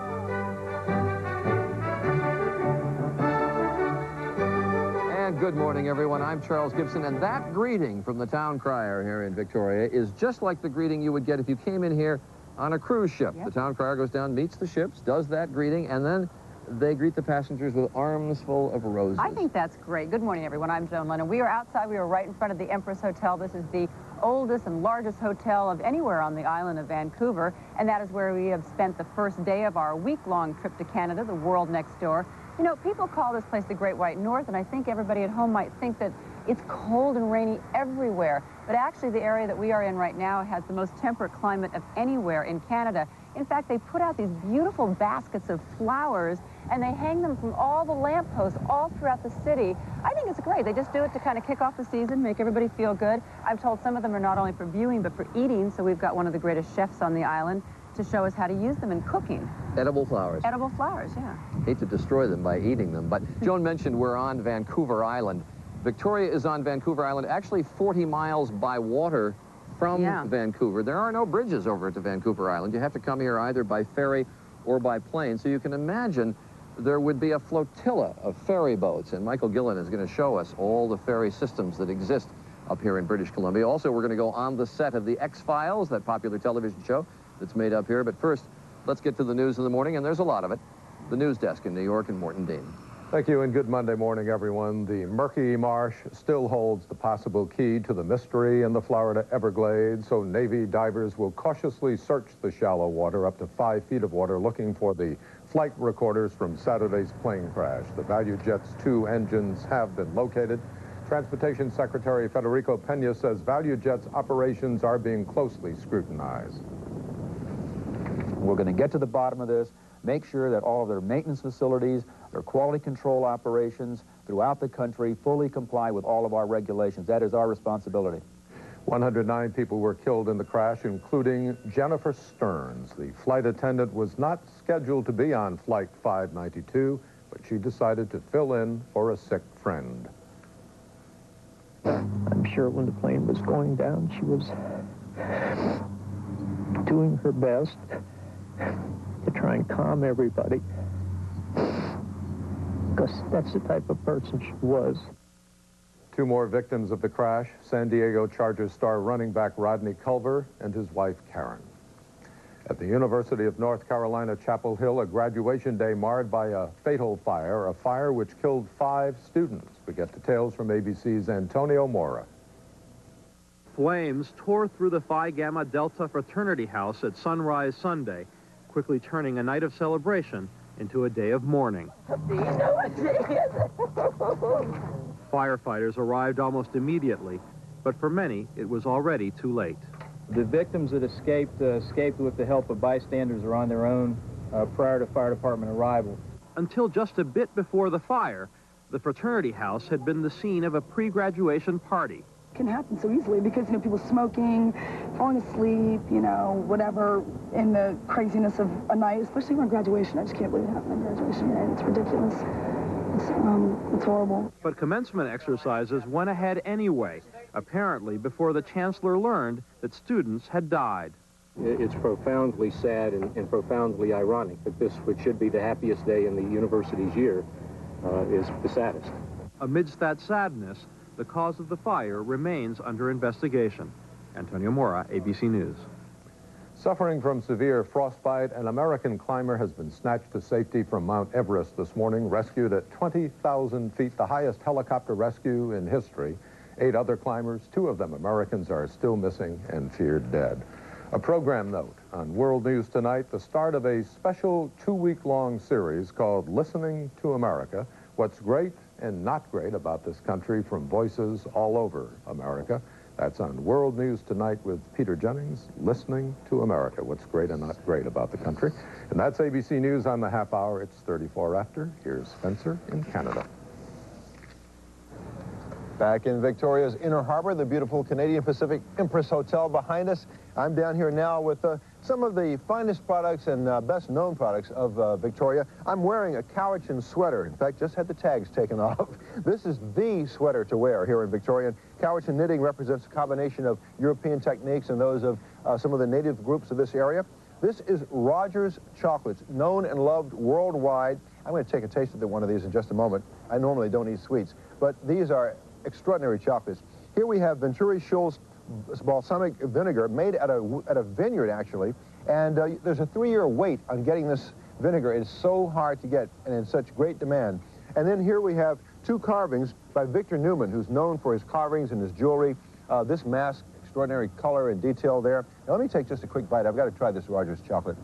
And good morning, everyone. I'm Charles Gibson, and that greeting from the town crier here in Victoria is just like the greeting you would get if you came in here on a cruise ship. Yep. The town crier goes down, meets the ships, does that greeting, and then they greet the passengers with arms full of roses. I think that's great. Good morning, everyone. I'm Joan Lennon. We are outside. We are right in front of the Empress Hotel. This is the oldest and largest hotel of anywhere on the island of Vancouver, and that is where we have spent the first day of our week-long trip to Canada, the world next door. You know, people call this place the Great White North, and I think everybody at home might think that it's cold and rainy everywhere. But actually, the area that we are in right now has the most temperate climate of anywhere in Canada. In fact, they put out these beautiful baskets of flowers, and they hang them from all the lampposts all throughout the city. I think it's great. They just do it to kind of kick off the season, make everybody feel good. I'm told some of them are not only for viewing, but for eating, so we've got one of the greatest chefs on the island to show us how to use them in cooking. Edible flowers. Edible flowers, yeah. Hate to destroy them by eating them, but Joan mentioned we're on Vancouver Island. Victoria is on Vancouver Island, actually 40 miles by water from Vancouver. There are no bridges over to Vancouver Island. You have to come here either by ferry or by plane, so you can imagine there would be a flotilla of ferry boats, and Michael Gillen is going to show us all the ferry systems that exist up here in British Columbia. Also, we're going to go on the set of the X-Files, that popular television show that's made up here. But first, let's get to the news of the morning, and there's a lot of it. The news desk in New York and Morton Dean. Thank you, and good Monday morning, everyone. The murky marsh still holds the possible key to the mystery in the Florida Everglades, so Navy divers will cautiously search the shallow water, up to 5 feet of water, looking for the flight recorders from Saturday's plane crash. The Value Jet's 2 engines have been located. Transportation Secretary Federico Pena says Value Jet's operations are being closely scrutinized. We're going to get to the bottom of this, make sure that all of their maintenance facilities, their quality control operations throughout the country fully comply with all of our regulations. That is our responsibility. 109 people were killed in the crash, including Jennifer Stearns. The flight attendant was not scheduled to be on Flight 592, but she decided to fill in for a sick friend. I'm sure when the plane was going down, she was doing her best to try and calm everybody, because that's the type of person she was. 2 more victims of the crash, San Diego Chargers star running back Rodney Culver and his wife Karen. At the University of North Carolina, Chapel Hill, a graduation day marred by a fatal fire, a fire which killed 5 students. We get details from ABC's Antonio Mora. Flames tore through the Phi Gamma Delta fraternity house at sunrise Sunday, quickly turning a night of celebration into a day of mourning. Firefighters arrived almost immediately, but for many, it was already too late. The victims that escaped with the help of bystanders or on their own prior to fire department arrival. Until just a bit before the fire, the fraternity house had been the scene of a pre-graduation party. Can happen so easily because, you know, people smoking, falling asleep, you know, whatever, in the craziness of a night, especially around graduation. I just can't believe it happened on graduation day. It's ridiculous. It's horrible. But commencement exercises went ahead anyway, apparently before the chancellor learned that students had died. It's profoundly sad and profoundly ironic that this, which should be the happiest day in the university's year, is the saddest. Amidst that sadness, the cause of the fire remains under investigation. Antonio Mora, ABC News. Suffering from severe frostbite, an American climber has been snatched to safety from Mount Everest this morning, rescued at 20,000 feet, the highest helicopter rescue in history. 8 other climbers, 2 of them Americans, are still missing and feared dead. A program note on World News Tonight, the start of a special 2-week-long series called Listening to America, what's great and not great about this country from voices all over America. That's on World News Tonight with Peter Jennings, Listening to America, what's great and not great about the country. And that's ABC News on the half hour. It's 34 after. Here's Spencer in Canada. Back in Victoria's Inner Harbor, the beautiful Canadian Pacific Empress Hotel behind us. I'm down here now with some of the finest products and best-known products of Victoria. I'm wearing a Cowichan sweater. In fact, just had the tags taken off. This is the sweater to wear here in Victoria. Cowichan knitting represents a combination of European techniques and those of some of the native groups of this area. This is Rogers chocolates, known and loved worldwide. I'm going to take a taste of one of these in just a moment. I normally don't eat sweets, but these are extraordinary chocolates. Here we have Venturi Schultz balsamic vinegar made at a vineyard, actually, and there's a 3-year wait on getting this vinegar. It's so hard to get and in such great demand. And then here we have 2 carvings by Victor Newman, who's known for his carvings and his jewelry. This mask, extraordinary color and detail there. Now, let me take just a quick bite. I've got to try this Rogers chocolate.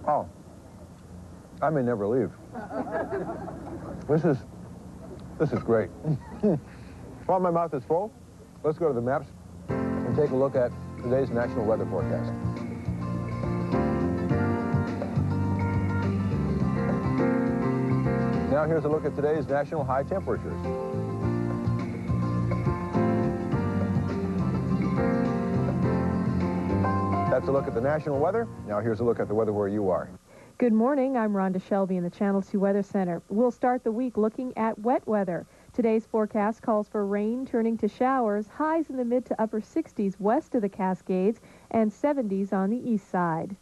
Oh, I may never leave. This is great. While my mouth is full, let's go to the maps and take a look at today's national weather forecast. Now here's a look at today's national high temperatures. That's a look at the national weather. Now here's a look at the weather where you are. Good morning. I'm Rhonda Shelby in the Channel 2 Weather Center. We'll start the week looking at wet weather. Today's forecast calls for rain turning to showers, highs in the mid to upper 60s west of the Cascades and 70s on the east side.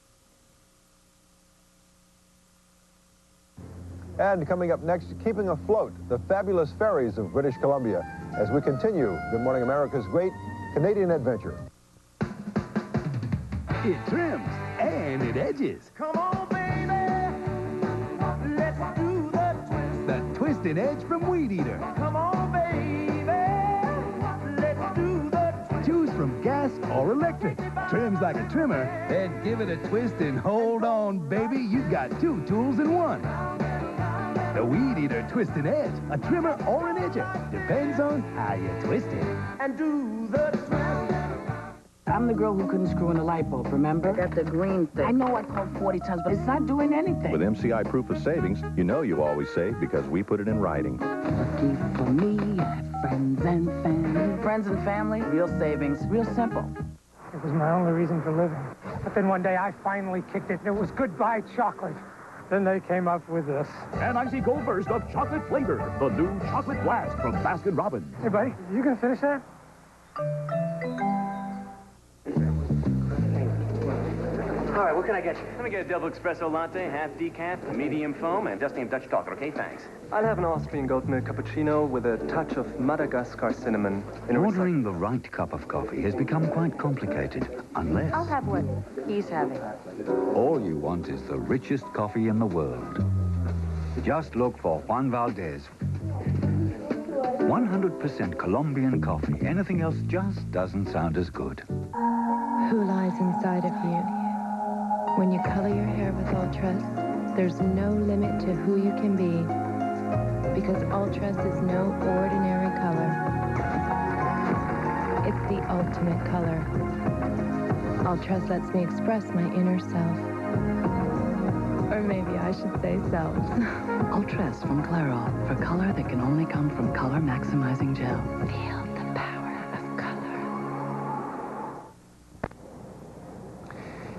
And coming up next, keeping afloat the fabulous ferries of British Columbia as we continue Good Morning America's great Canadian adventure. It trims and it edges. Come on, baby. Let's do the twist. The twist and edge from Weed Eater. Come on, baby. Let's do the twist. Choose from gas or electric. Trims like a trimmer, then give it a twist and hold on, baby. You've got 2 tools in one. The Weed Eater Twist and Edge, a trimmer or an edger. Depends on how you twist it. And do the twist. I'm the girl who couldn't screw in a light bulb, remember? I got the green thing. I know I called 40 times, but it's not doing anything. With MCI proof of savings, you know you always save because we put it in writing. Lucky for me, I have friends and family. Friends and family, real savings, real simple. It was my only reason for living. But then one day I finally kicked it, and it was goodbye chocolate. Then they came up with this. An icy cold burst of chocolate flavor. The new Chocolate Blast from Baskin-Robbins. Hey, buddy, you gonna finish that? All right, what can I get you? Let me get a double espresso latte, half decaf, medium foam, and just named Dutch chocolate, okay? Thanks. I'll have an Austrian goat milk cappuccino with a touch of Madagascar cinnamon. Ordering the right cup of coffee has become quite complicated, unless... I'll have what he's having. all you want is the richest coffee in the world. Just look for Juan Valdez. 100% Colombian coffee. Anything else just doesn't sound as good. Who lies inside of you? When you color your hair with Ultras, there's no limit to who you can be, because Ultras is no ordinary color. It's the ultimate color. Ultras lets me express my inner self. Or maybe I should say selves. Ultras from Clairol, for color that can only come from color maximizing gel. Feel the power of color.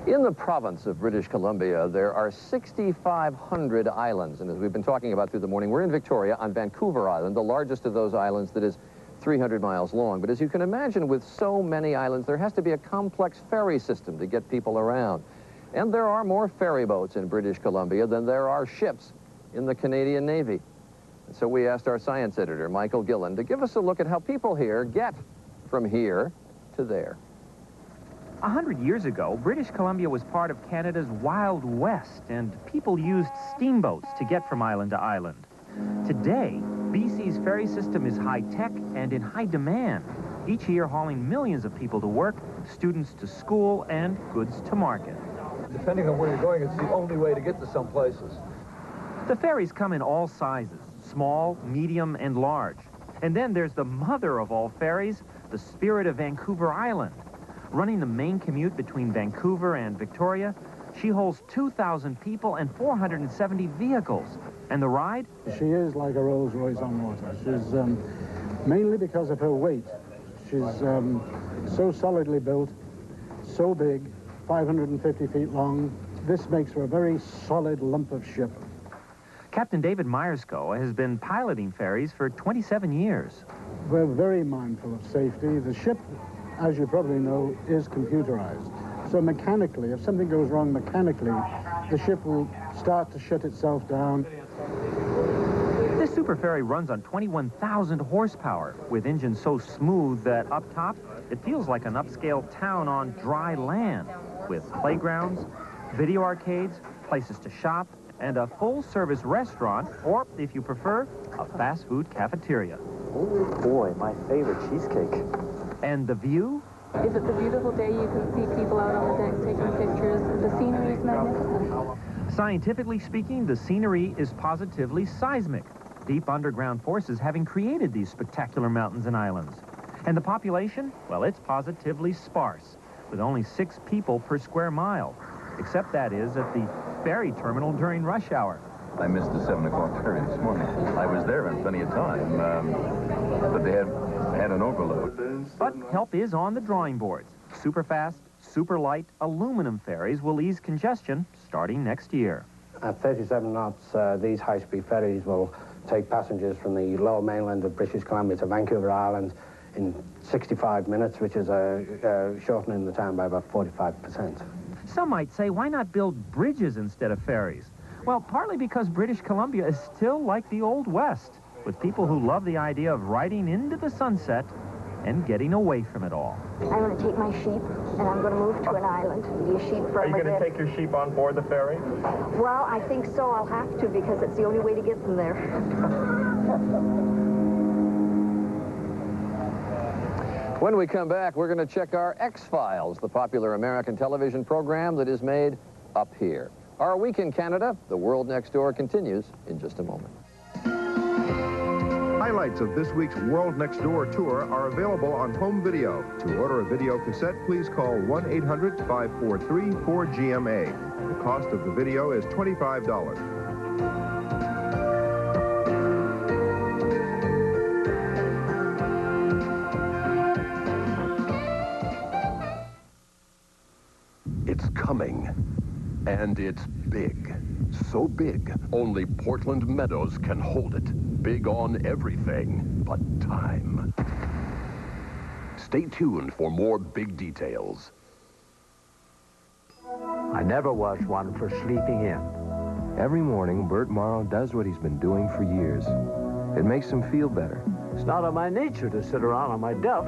In the province of British Columbia, there are 6,500 islands, and as we've been talking about through the morning, we're in Victoria on Vancouver Island, the largest of those islands that is 300 miles long. But as you can imagine, with so many islands, there has to be a complex ferry system to get people around. And there are more ferry boats in British Columbia than there are ships in the Canadian Navy. And so we asked our science editor, Michael Gillen, to give us a look at how people here get from here to there. 100 years ago, British Columbia was part of Canada's Wild West, and people used steamboats to get from island to island. Today, BC's ferry system is high-tech and in high demand, each year hauling millions of people to work, students to school, and goods to market. Depending on where you're going, it's the only way to get to some places. The ferries come in all sizes, small, medium, and large. And then there's the mother of all ferries, the Spirit of Vancouver Island. Running the main commute between Vancouver and Victoria, she holds 2,000 people and 470 vehicles. And the ride? She is like a Rolls-Royce on water. She's mainly because of her weight. She's so solidly built, so big, 550 feet long. This makes her a very solid lump of ship. Captain David Myerscough has been piloting ferries for 27 years. We're very mindful of safety. The ship, as you probably know, is computerized. So mechanically, if something goes wrong mechanically, the ship will start to shut itself down. This super ferry runs on 21,000 horsepower, with engines so smooth that up top, it feels like an upscale town on dry land, with playgrounds, video arcades, places to shop, and a full-service restaurant, or, if you prefer, a fast food cafeteria. Oh boy, my favorite cheesecake. And the view? If it's a beautiful day, you can see people out on the decks taking pictures. The scenery is magnificent. Scientifically speaking, the scenery is positively seismic, deep underground forces having created these spectacular mountains and islands. And the population? Well, it's positively sparse, with only 6 people per square mile, except that is at the ferry terminal during rush hour. I missed the 7 o'clock ferry this morning. I was there in plenty of time, but they had an overload. But help is on the drawing boards. Super fast, super light aluminum ferries will ease congestion starting next year. At 37 knots, these high-speed ferries will take passengers from the lower mainland of British Columbia to Vancouver Island in 65 minutes, which is shortening the time by about 45%. Some might say, why not build bridges instead of ferries? Well, partly because British Columbia is still like the Old West, with people who love the idea of riding into the sunset and getting away from it all. I'm going to take my sheep, and I'm going to move to an island and be a sheep farmer. Are you going to take your sheep on board the ferry? Well, I think so. I'll have to, because it's the only way to get them there. When we come back, we're going to check our X-Files, the popular American television program that is made up here. Our week in Canada, The World Next Door, continues in just a moment. Highlights of this week's World Next Door tour are available on home video. To order a video cassette, please call 1-800-543-4GMA. The cost of the video is $25. It's coming, and it's big. So big, only Portland Meadows can hold it. Big on everything but time. Stay tuned for more big details. I never was one for sleeping in. Every morning, Bert Morrow does what he's been doing for years. It makes him feel better. It's not in my nature to sit around on my duff.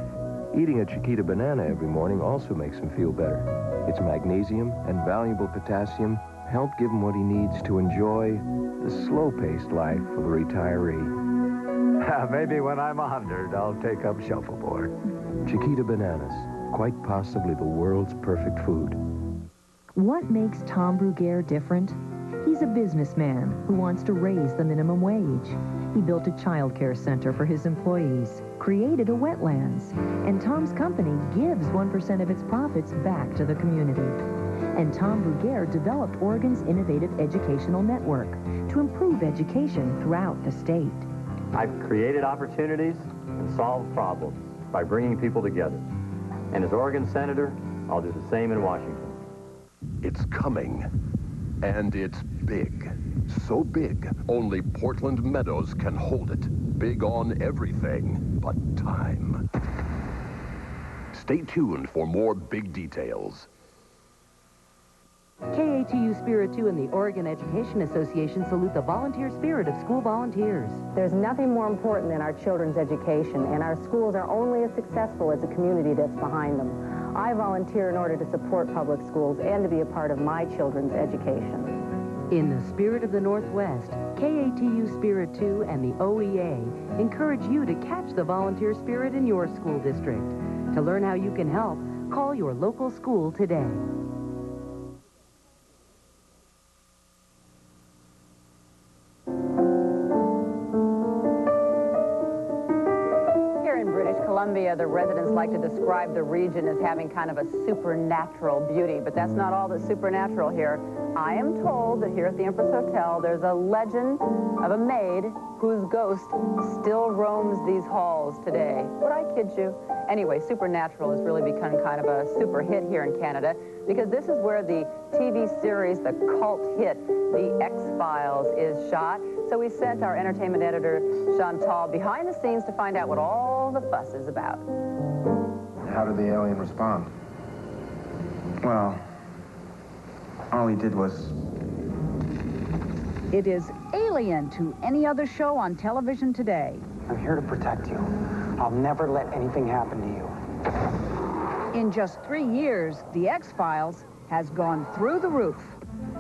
Eating a Chiquita banana every morning also makes him feel better. Its magnesium and valuable potassium help give him what he needs to enjoy the slow-paced life of a retiree. Maybe when I'm 100, I'll take up shuffleboard. Chiquita bananas, quite possibly the world's perfect food. What makes Tom Bruguiere different? He's a businessman who wants to raise the minimum wage. He built a child care center for his employees, created a wetlands, and Tom's company gives 1% of its profits back to the community. And Tom Bruguiere developed Oregon's innovative educational network to improve education throughout the state. I've created opportunities and solved problems by bringing people together. And as Oregon Senator, I'll do the same in Washington. It's coming, and it's big. So big, only Portland Meadows can hold it. Big on everything but time. Stay tuned for more big details. KATU Spirit 2 and the Oregon Education Association salute the volunteer spirit of school volunteers. There's nothing more important than our children's education, and our schools are only as successful as the community that's behind them. I volunteer in order to support public schools and to be a part of my children's education. In the spirit of the Northwest, KATU Spirit 2 and the OEA encourage you to catch the volunteer spirit in your school district. To learn how you can help, call your local school today. The residents like to describe the region as having kind of a supernatural beauty, but that's not all that's supernatural here. I am told that here at the Empress Hotel, there's a legend of a maid whose ghost still roams these halls today. Would I kid you? Anyway, Supernatural has really become kind of a super hit here in Canada because this is where the TV series, the cult hit, The X-Files, is shot. So we sent our entertainment editor, Chantal, behind the scenes to find out what all the fuss is about. How did the alien respond? Well, all he did was It is alien to any other show on television today. I'm here to protect you. I'll never let anything happen to you. In just 3 years, The X-Files has gone through the roof.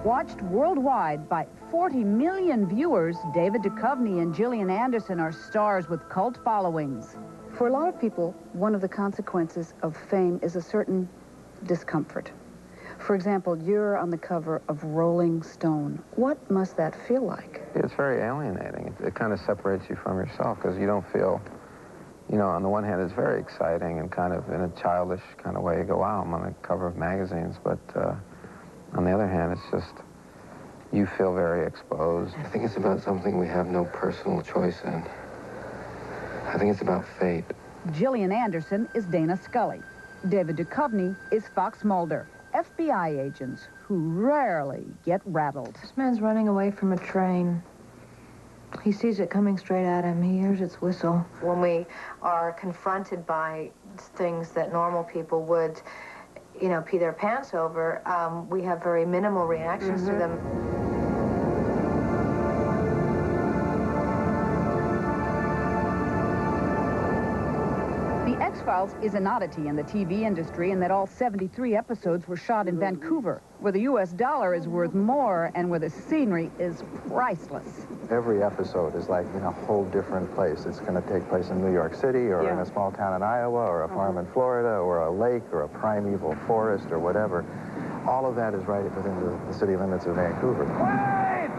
Watched worldwide by 40 million viewers, David Duchovny and Gillian Anderson are stars with cult followings. For a lot of people, one of the consequences of fame is a certain discomfort. For example, you're on the cover of Rolling Stone. What must that feel like? It's very alienating. It kind of separates you from yourself because you don't feel, you know, on the one hand, it's very exciting and kind of in a childish kind of way. You go, wow, I'm on the cover of magazines. But on the other hand, it's just, you feel very exposed. I think it's about something we have no personal choice in. I think it's about fate. Gillian Anderson is Dana Scully. David Duchovny is Fox Mulder, FBI agents who rarely get rattled. This man's running away from a train. He sees it coming straight at him. He hears its whistle. When we are confronted by things that normal people would, you know, pee their pants over, we have very minimal reactions to them. The X-Files is an oddity in the TV industry in that all 73 episodes were shot in Vancouver, where the U.S. dollar is worth more and where the scenery is priceless. Every episode is like in a whole different place. It's going to take place in New York City or in a small town in Iowa or a farm in Florida or a lake or a primeval forest or whatever. All of that is right within the city limits of Vancouver. Wait!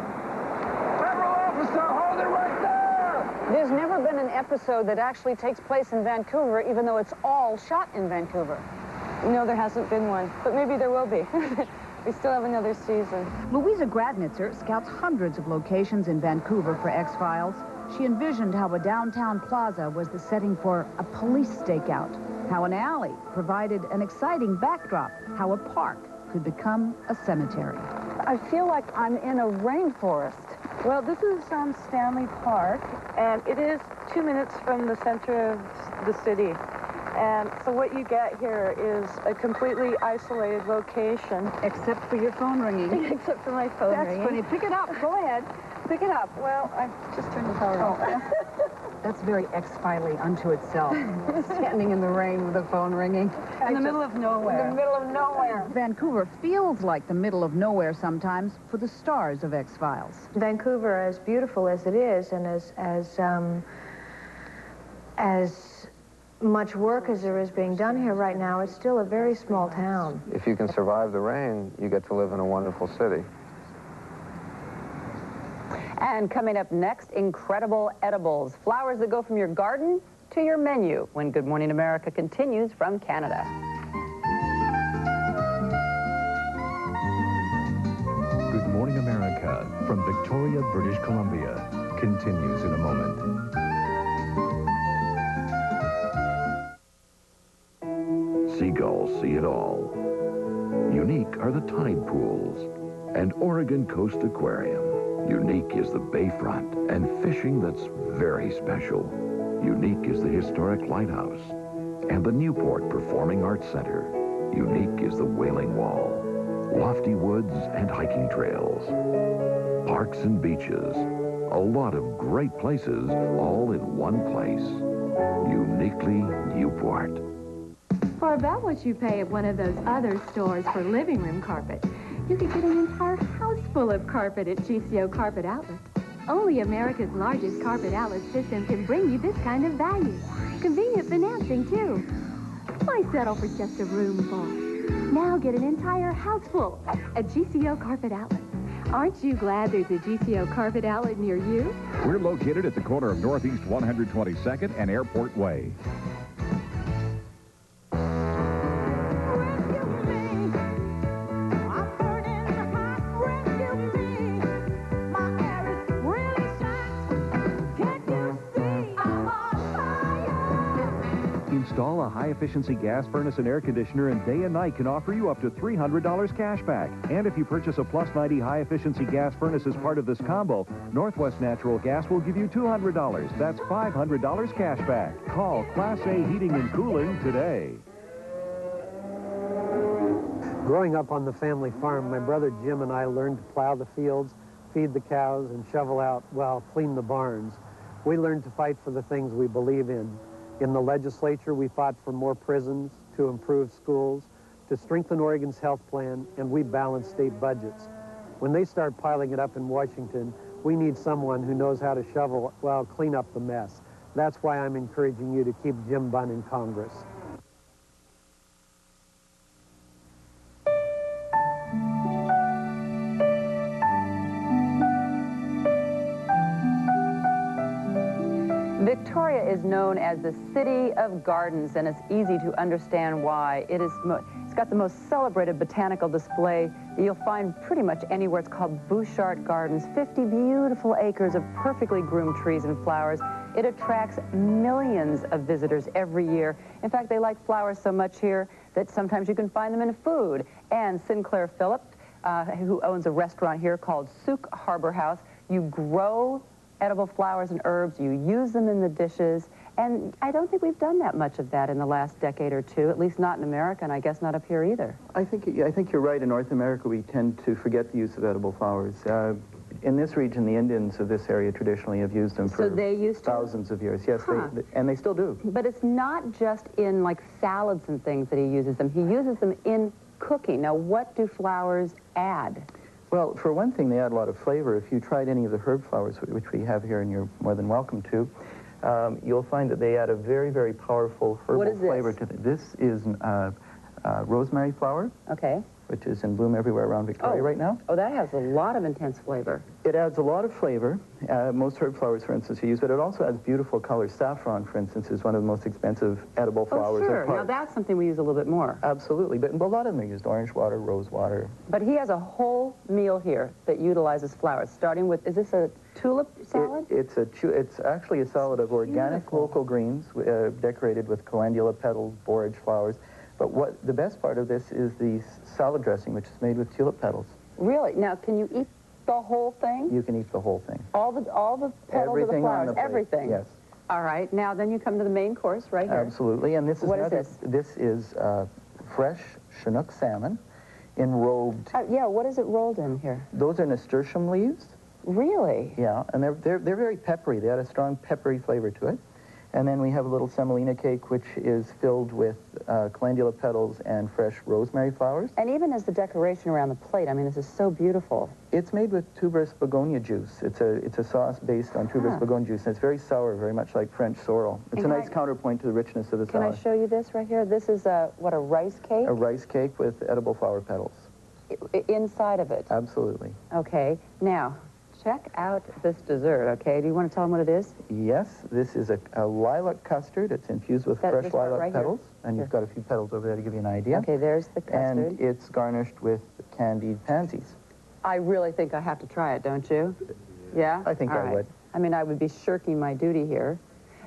Federal officer, hold it right there! There's never been an episode that actually takes place in Vancouver, even though it's all shot in Vancouver. No, there hasn't been one, but maybe there will be. We still have another season. Louisa Gradnitzer scouts hundreds of locations in Vancouver for X-Files. She envisioned how a downtown plaza was the setting for a police stakeout, how an alley provided an exciting backdrop, how a park could become a cemetery. I feel like I'm in a rainforest. Well, this is Stanley Park, and it is 2 minutes from the center of the city. And so what you get here is a completely isolated location. Except for your phone ringing. Except for my phone ringing. That's funny. Pick it up. Go ahead. Pick it up. Well, I just turned the power off. That's very X-Filey unto itself. Standing in the rain with the phone ringing. In the middle of nowhere. In the middle of nowhere. Vancouver feels like the middle of nowhere sometimes for the stars of X-Files. Vancouver, as beautiful as it is, and as much work as there is being done here right now, it's still a very small town. If you can survive the rain, you get to live in a wonderful city. And coming up next, incredible edibles. Flowers that go from your garden to your menu when Good Morning America continues from Canada. Good Morning America from Victoria, British Columbia continues in a moment. Seagulls see it all. Unique are the tide pools and Oregon Coast Aquarium. Unique is the bayfront and fishing that's very special. Unique is the historic lighthouse and the Newport Performing Arts Center. Unique is the Wailing Wall, lofty woods and hiking trails, parks and beaches, a lot of great places all in one place. Uniquely Newport. For about what you pay at one of those other stores for living room carpet, you could get an entire house full of carpet at GCO Carpet Outlet. Only America's largest carpet outlet system can bring you this kind of value. Convenient financing, too. Why settle for just a room full? Now get an entire house full at GCO Carpet Outlet. Aren't you glad there's a GCO Carpet Outlet near you? We're located at the corner of Northeast 122nd and Airport Way. Install a high-efficiency gas furnace and air conditioner, and Day and Night can offer you up to $300 cash back. And if you purchase a Plus 90 high-efficiency gas furnace as part of this combo, Northwest Natural Gas will give you $200. That's $500 cash back. Call Class A Heating and Cooling today. Growing up on the family farm, my brother Jim and I learned to plow the fields, feed the cows, and shovel out, well, clean the barns. We learned to fight for the things we believe in. In the legislature, we fought for more prisons, to improve schools, to strengthen Oregon's health plan, and we balanced state budgets. When they start piling it up in Washington, we need someone who knows how to shovel, well, clean up the mess. That's why I'm encouraging you to keep Jim Bunn in Congress. Victoria is known as the City of Gardens, and it's easy to understand why. It's got the most celebrated botanical display that you'll find pretty much anywhere. It's called Bouchard Gardens, 50 beautiful acres of perfectly groomed trees and flowers. It attracts millions of visitors every year. In fact, they like flowers so much here that sometimes you can find them in food. And Sinclair Phillip, who owns a restaurant here called Souk Harbor House, you grow edible flowers and herbs, you use them in the dishes, and I don't think we've done that much of that in the last decade or two, at least not in America, and I guess not up here either. I think you're right. In North America, we tend to forget the use of edible flowers. In this region, the Indians of this area traditionally have used them for thousands of years. Yes, and they still do. But it's not just in, like, salads and things that he uses them. He uses them in cooking. Now, what do flowers add? Well, for one thing, they add a lot of flavor. If you tried any of the herb flowers, which we have here and you're more than welcome to, you'll find that they add a very, very powerful herbal flavor to them. This is rosemary flower. Okay. Which is in bloom everywhere around Victoria right now. Oh, that has a lot of intense flavor. It adds a lot of flavor. Most herb flowers, for instance, are used, but it also adds beautiful colors. Saffron, for instance, is one of the most expensive edible flowers. Oh, sure. Now, that's something we use a little bit more. Absolutely, but a lot of them are used. Orange water, rose water. But he has a whole meal here that utilizes flowers, starting with, is this a tulip salad? It's actually a salad of organic local greens decorated with calendula petals, borage flowers. But the best part of this is the salad dressing, which is made with tulip petals. Really? Now, can you eat the whole thing? You can eat the whole thing. All the petals of the flowers, everything? Yes. All right. Now, then you come to the main course right here. Absolutely. And this is what is this? This is fresh Chinook salmon enrobed. Yeah, what is it rolled in here? Those are nasturtium leaves. Really? Yeah, and they're very peppery. They add a strong peppery flavor to it. And then we have a little semolina cake, which is filled with calendula petals and fresh rosemary flowers. And even as the decoration around the plate, I mean, this is so beautiful. It's made with tuberous begonia juice. It's a sauce based on tuberous begonia juice, and it's very sour, very much like French sorrel. It's a nice counterpoint to the richness of the salad. Can I show you this right here? This is a rice cake? A rice cake with edible flower petals. Inside of it? Absolutely. Okay. Now, check out this dessert, okay? Do you want to tell them what it is? Yes, this is a lilac custard. It's infused with fresh lilac petals. And you've got a few petals over there to give you an idea. Okay, there's the custard. And it's garnished with candied pansies. I really think I have to try it, don't you? Yeah? I think I would. I mean, I would be shirking my duty here.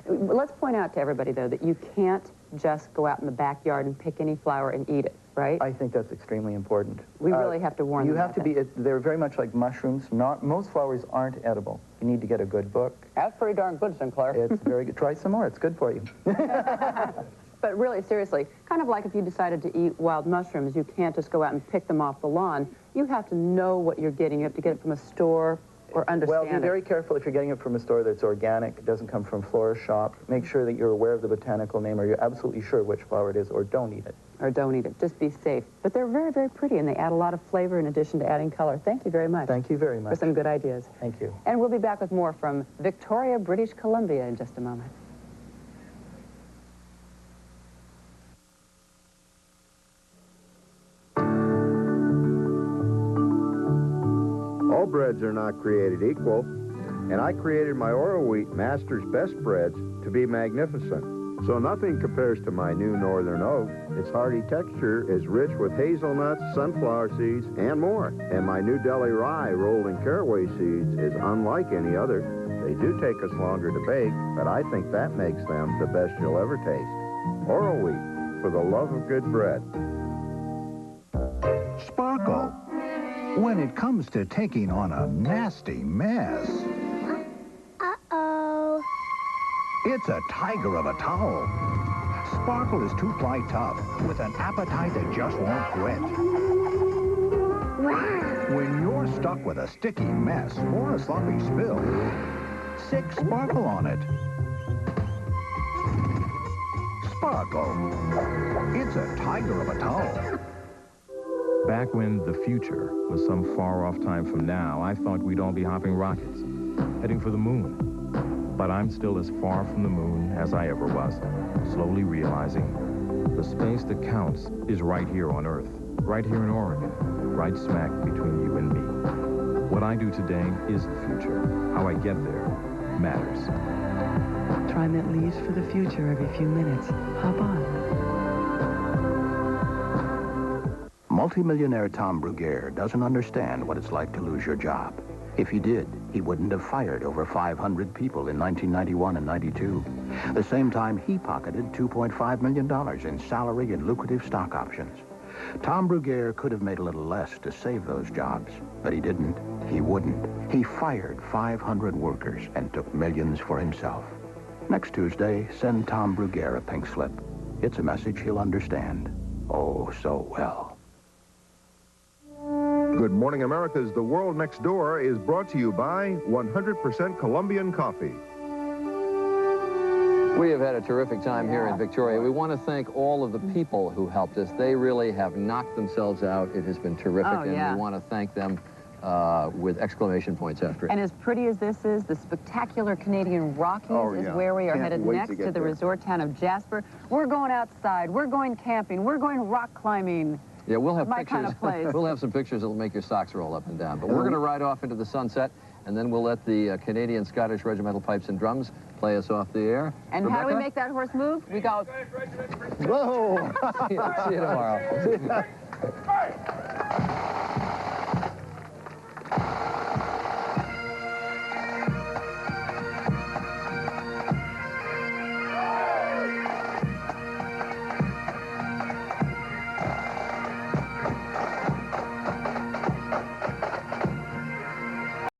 Let's point out to everybody, though, that you can't just go out in the backyard and pick any flower and eat it, right? I think that's extremely important. We really have to warn them. You have to be, they're very much like mushrooms. Most flowers aren't edible. You need to get a good book. That's pretty darn good, Sinclair. It's very good. Try some more. It's good for you. But really, seriously, kind of like if you decided to eat wild mushrooms, you can't just go out and pick them off the lawn. You have to know what you're getting. You have to get it from a store or understand Well, be very careful if you're getting it from a store that's organic, it doesn't come from florist shop. Make sure that you're aware of the botanical name, or you're absolutely sure which flower it is, or don't eat it. Or don't eat it. Just be safe. But they're very, very pretty, and they add a lot of flavor in addition to adding color. Thank you very much. Thank you very much. For some good ideas. Thank you. And we'll be back with more from Victoria, British Columbia in just a moment. All breads are not created equal, and I created my Oro Wheat Master's Best Breads to be magnificent. So nothing compares to my new Northern Oak. Its hearty texture is rich with hazelnuts, sunflower seeds, and more. And my new Deli Rye rolled in caraway seeds is unlike any other. They do take us longer to bake, but I think that makes them the best you'll ever taste. Oro Wheat, for the love of good bread. Sparkle. When it comes to taking on a nasty mess. Uh-oh. It's a tiger of a towel. Sparkle is two-ply tough with an appetite that just won't quit. When you're stuck with a sticky mess or a sloppy spill, sick sparkle on it. Sparkle. It's a tiger of a towel. Back when the future was some far-off time from now, I thought we'd all be hopping rockets, heading for the moon. But I'm still as far from the moon as I ever was, slowly realizing the space that counts is right here on Earth, right here in Oregon, right smack between you and me. What I do today is the future. How I get there matters. TriMet leaves for the future every few minutes. Hop on. Multimillionaire Tom Bruguiere doesn't understand what it's like to lose your job. If he did, he wouldn't have fired over 500 people in 1991 and 92. The same time, he pocketed $2.5 million in salary and lucrative stock options. Tom Bruguiere could have made a little less to save those jobs, but he didn't. He wouldn't. He fired 500 workers and took millions for himself. Next Tuesday, send Tom Bruguiere a pink slip. It's a message he'll understand. Oh, so well. Good Morning America's The World Next Door is brought to you by 100% Colombian coffee. We have had a terrific time here in Victoria. We want to thank all of the people who helped us. They really have knocked themselves out. It has been terrific, and we want to thank them with exclamation points after it. And as pretty as this is, the spectacular Canadian Rockies is where we are headed next to the resort town of Jasper. We're going outside. We're going camping. We're going rock climbing. Yeah, we'll have my pictures. Kind of place. We'll have some pictures that'll make your socks roll up and down. But we're going to ride off into the sunset, and then we'll let the Canadian Scottish Regimental Pipes and Drums play us off the air. And Rebecca? how do we make that horse move? We go... Whoa! See you tomorrow.